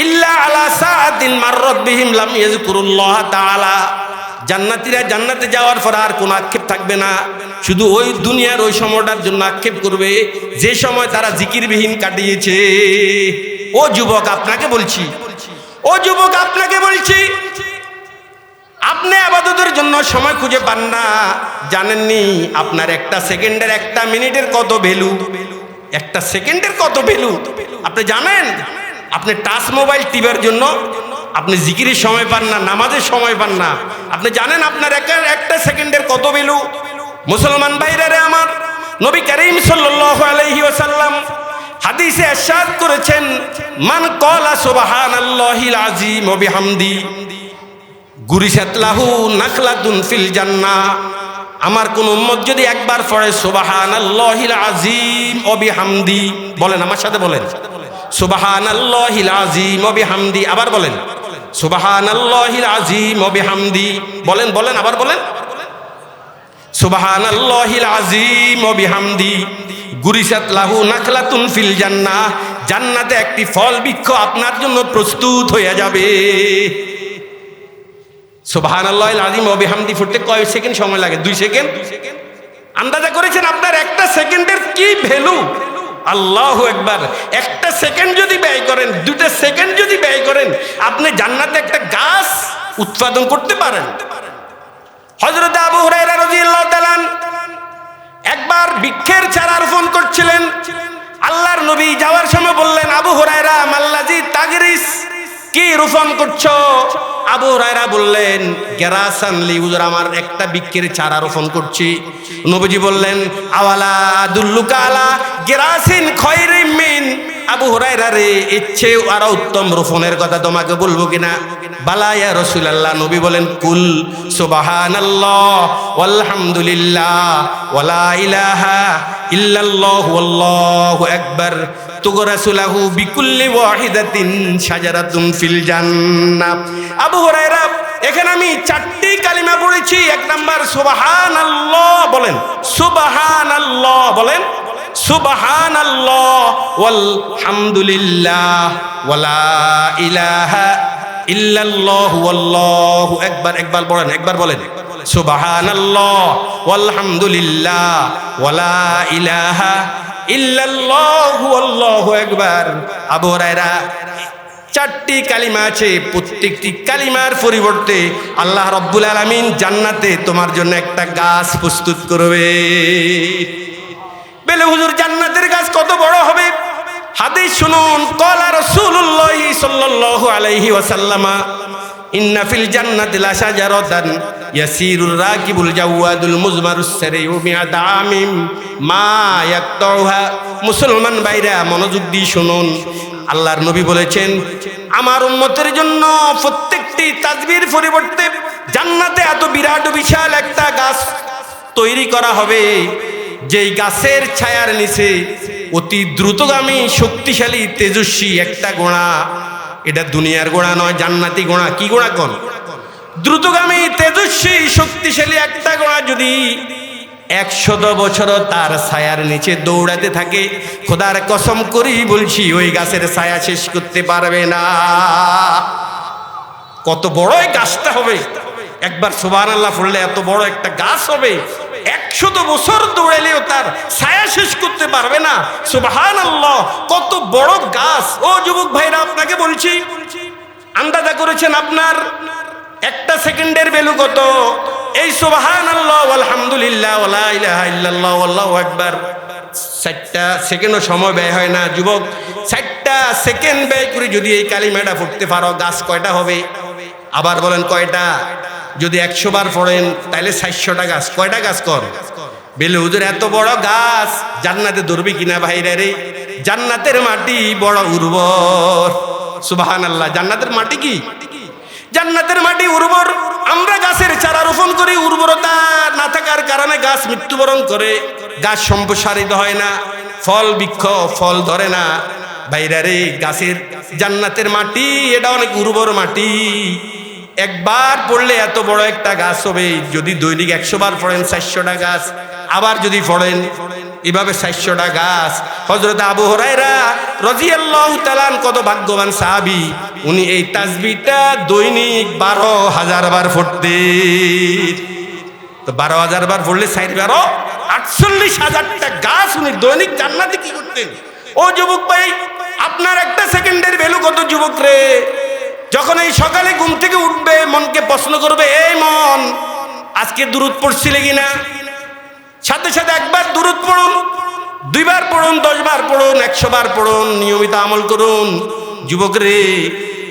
ইল্লা আলা সাআতিন মাররাত বিহিম লাম ইয়াযকুরুল্লাহ তাআলা। জান্নাতীরা জান্নাতে যাওয়ার পর আর কোনো আক্ষেপ থাকবে না, শুধু ওই দুনিয়ার ওই সময়টার জন্য আক্ষেপ করবে যে সময় তারা জিকিরবিহীন কাটিয়েছে। ও যুবক আপনাকে বলছি, ও যুবক আপনাকে বলছি, আপনি ইবাদতের জন্য সময় খুঁজে পান না। জানেননি আপনার একটা সেকেন্ডের, একটা মিনিটের কত ভ্যালু? একটা সেকেন্ডের কত ভ্যালু আপনি জানেন? আপনি টাচ মোবাইল টিপার জন্য আপনি জিকিরের সময় পান না, নামাজের সময় পান না। আপনি জানেন আপনার একটা সেকেন্ডের কত ভ্যালু? মুসলমান ভাইরা রে আমার, নবী করিম সাল্লাল্লাহু আলাইহি ওয়াসাল্লাম হাদিসে ইরশাদ করেছেন, মান ক্বালা সুবহানাল্লাহিল আযীম ওয়া বিহামদি গুরিসাত লাহু নাখলাতুন ফিল জান্নাহ। আমার কোন উম্মত যদি একবার পড়ে সুবহানাল্লাহিল আযীম ওয়া বিহামদি, বলেন আমার সাথে বলেন সুবহানাল্লাহিল আযীম ওয়া বিহামদি, আবার বলেন সুবহানাল্লাহিল আযীম ওয়া বিহামদি, বলেন বলেন আবার বলেন সুবহানাল্লাহিল আযীম ওয়া বিহামদি গুরিসাত লাহু নাখলাতুন ফিল জান্নাহ। জান্নাতে একটি ফল বৃক্ষ আপনার জন্য প্রস্তুত হয়ে যাবে। সুবহানাল্লাহিল আযীম ওয়া বিহামদি পড়তে কয় সেকেন্ড সময় লাগে? 2 সেকেন্ড। আন্দাজা করেছেন আপনার একটা সেকেন্ডের কি ভ্যালু? আল্লাহু আকবার। একটা সেকেন্ড যদি ব্যয় করেন, 2টা সেকেন্ড যদি ব্যয় করেন, আপনি জান্নাতে একটা গাছ উৎপাদন করতে পারেন। হযরত আবু হুরায়রা রাদিয়াল্লাহু তাআলা একবার বৃক্ষের চারা রোপণ করছিলেন। আল্লাহর নবী যাওয়ার সময় বললেন, আবু হুরায়রা মাল্লাযী তাগরিস, কি রোপণ করছো? আবু হুরায়রা বললেন, গেরাসান লি, হুজুর আমার একটা বৃক্ষের চারা রোপণ করছি। নবীজি বললেন, আওয়ালা দুল্লুকা আলা গেরাসিন খায়রিম মিন। আবু হুরায়রা রে, ইচ্ছে আরো উত্তম রোপণের কথা তোমাকে বলবো কিনা? বালা ইয়া রাসূলুল্লাহ। নবী বলেন, কুল সুবহানাল্লাহ ওয়ালহামদুলিল্লাহ ওয়ালা ইলাহা ইল্লাল্লাহু আল্লাহু আকবার তুগরাসু লাহু বিকুল্লি ওয়াহিদাতিন শাজারাতুন ফিল জান্নাহ। আবু হুরায়রা, এখানে আমি 4টি কালিমা পড়েছি। 1 নাম্বার সুবহানাল্লাহ, বলেন সুবহানাল্লাহ, বলেন সুবহানাল্লাহ ওয়ালহামদুলিল্লাহ ওয়ালা ইলাহা ইল্লাল্লাহু আল্লাহু আকবার। একবার বলেন, একবার বলেন সুবহানাল্লাহ ওয়ালহামদুলিল্লাহ ওয়ালা ইলাহা ইল্লাল্লাহু আল্লাহু আকবার। আবু হুরায়রা 4টি কালিমা আছে, প্রত্যেকটি কালিমার পরিবর্তে আল্লাহ রাব্বুল আলামিন জান্নাতে তোমার জন্য একটা গাছ প্রস্তুত করবে। বলে হুজুর জান্নাতের গাছ কত বড় হবে? হাদিস শুনুন। ক্বালা রাসূলুল্লাহ সাল্লাল্লাহু আলাইহি ওয়াসাল্লাম, ইন্না ফিল জান্নাতি লাশাজারাতান ইয়াসিরুর রাকিবুল জাওয়াদুল মুজমারুস সারিউ মিআত আমিম মা ইয়াকতাউহা। মুসলমান ভাইরা মনোযোগ দিয়ে শুনুন। আল্লাহর নবী বলেছেন, আমার উম্মতের জন্য প্রত্যেকটি তাসবির পরিবর্তে জান্নাতে এত বিরাট বিশাল একটা গাছ তৈরি করা হবে, যেই গাছের ছায়ার নিচে অতি দ্রুতগামী শক্তিশালী তেজস্বী একটা ঘোড়া, এটা দুনিয়ার ঘোড়া নয়, জান্নাতি ঘোড়া। কি ঘোড়া কোন? দ্রুতগামী তেজস্বী শক্তিশালী একটা ঘোড়া যদি 100 বছরও তার ছায়ার নিচে দৌড়াতে থাকে, খোদার কসম করি বলছি ওই গাছের ছায়া শেষ করতে পারবে না। কত বড় এই গাছটা হবে! একবার সুবহানাল্লাহ পড়লে এত বড় একটা গাছ হবে, 100 বছর দৌড়ালেও তার ছায়া শেষ করতে পারবে না। সুবহানাল্লাহ, কত বড় গাছ! ও যুবক ভাইরা আপনাকে বলছি, আন্দাজা করেছেন আপনার একটা সেকেন্ডের ভ্যালু কত? এই সুবহানাল্লাহ আলহামদুলিল্লাহ ওয়ালা ইলাহা ইল্লাল্লাহ আল্লাহু আকবার 4টা সেকেন্ডও সময় ব্যয় হয় না। যুবক, 4টা সেকেন্ড ব্যয় করে যদি এই কালিমাটা পড়তে পারো, গাছ কয়টা হবে? আবার বলেন কয়টা? যদি 100 বার পড়েন তাহলে 400টা গাছ। কয়টা গাছ কর? বেলে হুজুর এত বড় গাছ জান্নাতে ধরবি কিনা? ভাইরা রে, জান্নাতের মাটি বড় উর্বর। সুবহানাল্লাহ। জান্নাতের মাটি কি? জান্নাতের মাটি উর্বর। আমরা গাছের চারা রোপণ করি, উর্বরতা না থাকার কারণে গাছ মৃত্যুবরণ করে, গাছ সম্প্রসারিত হয় না, ফল বৃক্ষ ফল ধরে না। ভাইরা রে, গাছের জান্নাতের মাটি এটা অনেক উর্বর মাটি। একবার পড়লে এত বড় একটা গাছ হবে। যদি দৈনিক 100 বার পড়েন 400টা গাছ, আবার যদি পড়েন এভাবে 400টা গাছ। হযরত আবু হুরায়রা রাদিয়াল্লাহু তাআলা কত ভাগ্যবান সাহাবী, উনি এই তাসবিহটা দৈনিক 12,000 বার পড়তেন। তো 12,000 বার পড়লে 48,000টা গাছ উনি দৈনিক জান্নাতে কি করতেন? ও যুবক ভাই, আপনার একটা সেকেন্ডের ভ্যালু কত যুবক রে? যখন এই সকালে ঘুম থেকে উঠবে, মনকে প্রশ্ন করবে, এই মন আজকে দুরূদ পড়ছিলে কিনা? সাথে সাথে একবার দুরূদ পড়ুন, 2 বার পড়ুন, 10 বার পড়ুন, 100 বার পড়ুন, নিয়মিত আমল করুন। যুবক রে,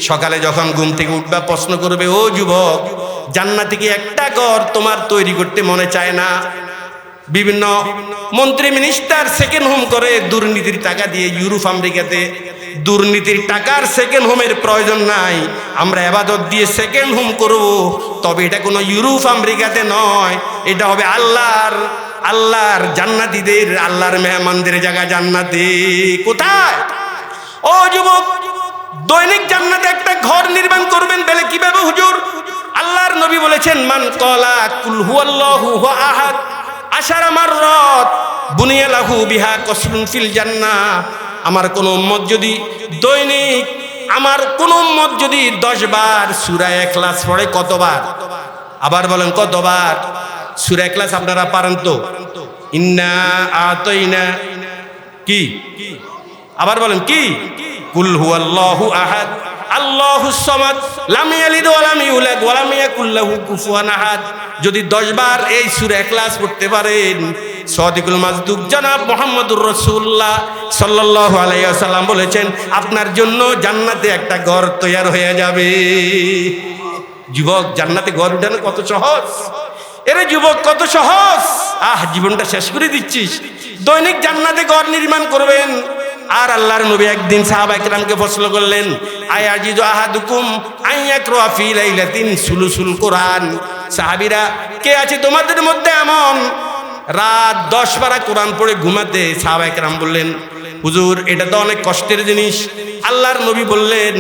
সকালে যখন ঘুম থেকে উঠবা প্রশ্ন করবে, ও যুবক, জান্নাতে কি একটা ঘর তোমার তৈরি করতে মনে চায় না? বিভিন্ন মন্ত্রী মিনিস্টার সেকেন্ড হোম করে দুর্নীতির টাকা দিয়ে ইউরোপ আমেরিকাতে। দুর্নীতির টাকার সেকেন্ড হোমের প্রয়োজন নাই। আমরা ইবাদত দিয়ে সেকেন্ড হোম করব, তবে এটা কোনো ইউরোপ আমেরিকাতে নয়, এটা হবে আল্লাহর জান্নাতীদের, আল্লাহর মেহমানদের জায়গা জান্নাতে। কোথায়? ও যুবক, দৈনিক জান্নাতে একটা ঘর নির্মাণ করবেন। বলে কিভাবে হুজুর? আল্লাহর নবী বলেছেন, মান ক্বালা কুল হুয়াল্লাহু আহাদ 10 মাররাত বুনিয়া লাহু বিহা কসরুন ফিল জান্নাহ। আমার কোন উম্মত যদি দৈনিক, আমার কোন উম্মত যদি 10 বার সূরা ইখলাস পড়ে, কতবার? আবার বলেন কতবার? সূরা ইখলাস আপনারা পারেন তো? ইন্না আতাইনা কি? আবার বলেন কি? কুল হুয়াল্লাহু আহাদ আল্লাহুস সামাদ লাম ইয়ালিদ ওয়া লাম ইউলাদ ওয়া লাম ইয়াকুল লাহু কুফুয়ান আহাদ। যদি 10 বার এই সূরা ইখলাস পড়তে পারেন, সাদিকুল মাসদুক জনাব মুহাম্মদুর রাসূলুল্লাহ সাল্লাল্লাহু আলাইহি ওয়াসাল্লাম বলেছেন, আপনার জন্য জান্নাতে একটা ঘর তৈরি হয়ে যাবে। যুবক, জান্নাতে ঘর উঠানো কত সহজ! এরে যুবক, কত সহজ! জীবনটা শেষ করে দিচ্ছিস। দৈনিক জান্নাতে ঘর নির্মাণ করবেন। আর আল্লাহর নবী একদিন সাহাবায়ে কেরামকে প্রশ্ন করলেন, আয়াজিদু আহাদুকুম আইয়াকরা ফি লাইলাতিন সুলুসুল কোরআন। সাহাবীরা, কে আছে তোমাদের মধ্যে এমন রাত 10 পারা কোরআন পড়ে ঘুমাতে? সাহাবায়ে কেরাম বললেন, হুজুর এটা তো অনেক কষ্টের জিনিস। আল্লাহর নবী বললেন,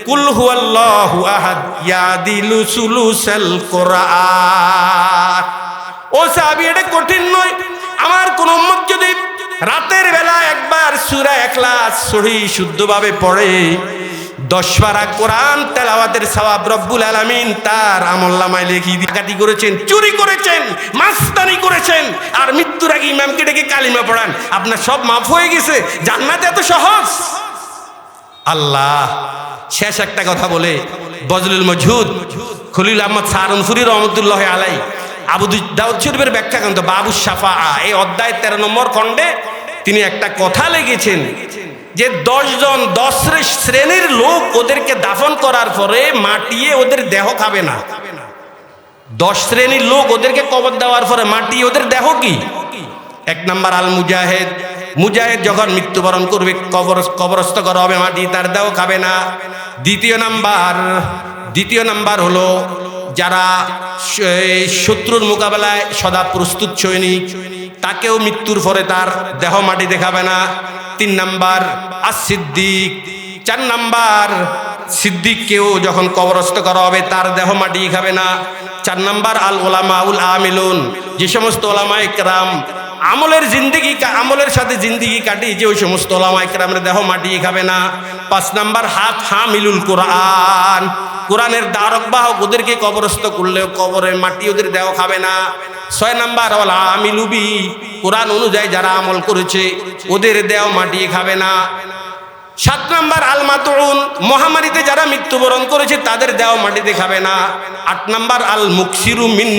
কুল হুয়াল্লাহু আহাদ ইয়াদিলু সুলুসাল কোরআন। ও সাহাবী, এটা কঠিন নয়। আমার কোন উম্মত যদি রাতের বেলা একবার সূরা ইখলাস সহি শুদ্ধভাবে পড়ে, 10 পারা কোরআন তেলাওয়াতের সওয়াব রব্বুল আলামিন তার আমলনামায় লিখে দিয়ে, ডাকাতি করেছেন, চুরি করেছেন, মাস্তানি করেছেন, আর মৃত্যুর আগে ইমামকে ডেকে কালিমা পড়ান, আপনার সব মাফ হয়ে গেছে। জান্নাতে এত সহজ! আল্লাহ শেষ একটা কথা বলে বজলুল মজহুদ খলিল আহমদ সাহারানপুরী রহমতুল্লাহ আলাই আবু দাউদ শরীফের ব্যাখ্যা গ্রন্থ বাবু শাফা এই অধ্যায় 13 নম্বর খণ্ডে তিনি একটা কথা লিখেছেন যে 10 জন 10 শ্রেণীর লোক ওদেরকে দাফন করার পরে মাটিয়ে ওদের দেহ খাবে না। 10 শ্রেণীর লোক ওদেরকে কবর দেওয়ার পরে মাটি ওদের দেহ কি? 1 নাম্বার আল মুজাহিদ। মুজাহিদ যখন মৃত্যুবরণ করবে কবরস্থ করা হবে, মাটি তার দেহ খাবে না। দ্বিতীয় নাম্বার হলো যারা শত্রুর মোকাবেলায় সদা প্রস্তুত সৈনিক, তাকেও মৃত্যুর পরে তার দেহ মাটি দেখাবে না। 3 নাম্বার as-সিদ্দিক। 4 নাম্বার সিদ্দিককেও যখন কবরস্থ করা হবে তার দেহ মাটি খাবে না। 4 নাম্বার আল উলামা উল আমিলুন, যে সমস্ত ওলামায়ে কেরাম আমলের সাথে জিন্দেগি কাটিয়ে যে ওই সমস্ত ওলামায়ে কেরামের দেহ মাটি খাবে না। 5 নাম্বার হামিলুল কোরআন, কোরআনের ধারক বাহক, ওদেরকে কবরস্থ করলেও কবরের মাটি ওদের দেহ খাবে না। 6 নাম্বার ওয়াল আমিলুবি, কোরআন অনুযায়ী যারা আমল করেছে ওদের দেহ মাটি খাবে না। 7 নাম্বার আল মাতুন, মহামারীতে যারা মৃত্যুবরণ করেছে তাদের দেওয়া মাটিতে খাবে না। 8 নাম্বার আল মুকসিরু মিন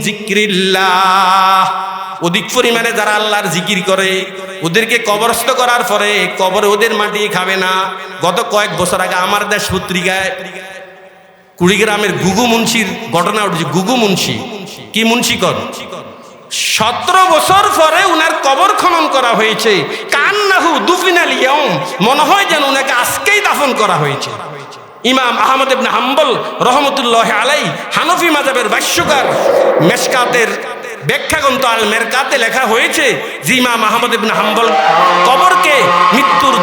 জিক্রিল্লাহ, অধিক পরিমাণে যারা আল্লাহর জিকির করে ওদেরকে কবরস্থ করার পরে কবরে ওদের মাটি খাবে না। গত কয়েক বছর আগে আমার দেশ পত্রিকায় কুড়িগ্রামের গুগু মুন্সির ঘটনা উঠেছে। গুগু মুন্সি কি মুন্সিকর, 17 বছর পরে উনার কবর খনন করা হয়েছে। কান্নাহু দুফিনাল ইয়াউম, মনে হয় যেন উনাকে আজকেই দাফন করা হয়েছে। ইমাম আহমদ ইবনে হাম্বল রহমতুল্লাহ আলাই, হানফি মাযহাবের ভাষ্যকার, মেশকাতের ব্যাখ্যাগ্রন্থ আল মেরকাতে লেখা হয়েছে যে ইমাম আহমদ ইবনে হাম্বল কবরকে মৃত্যুর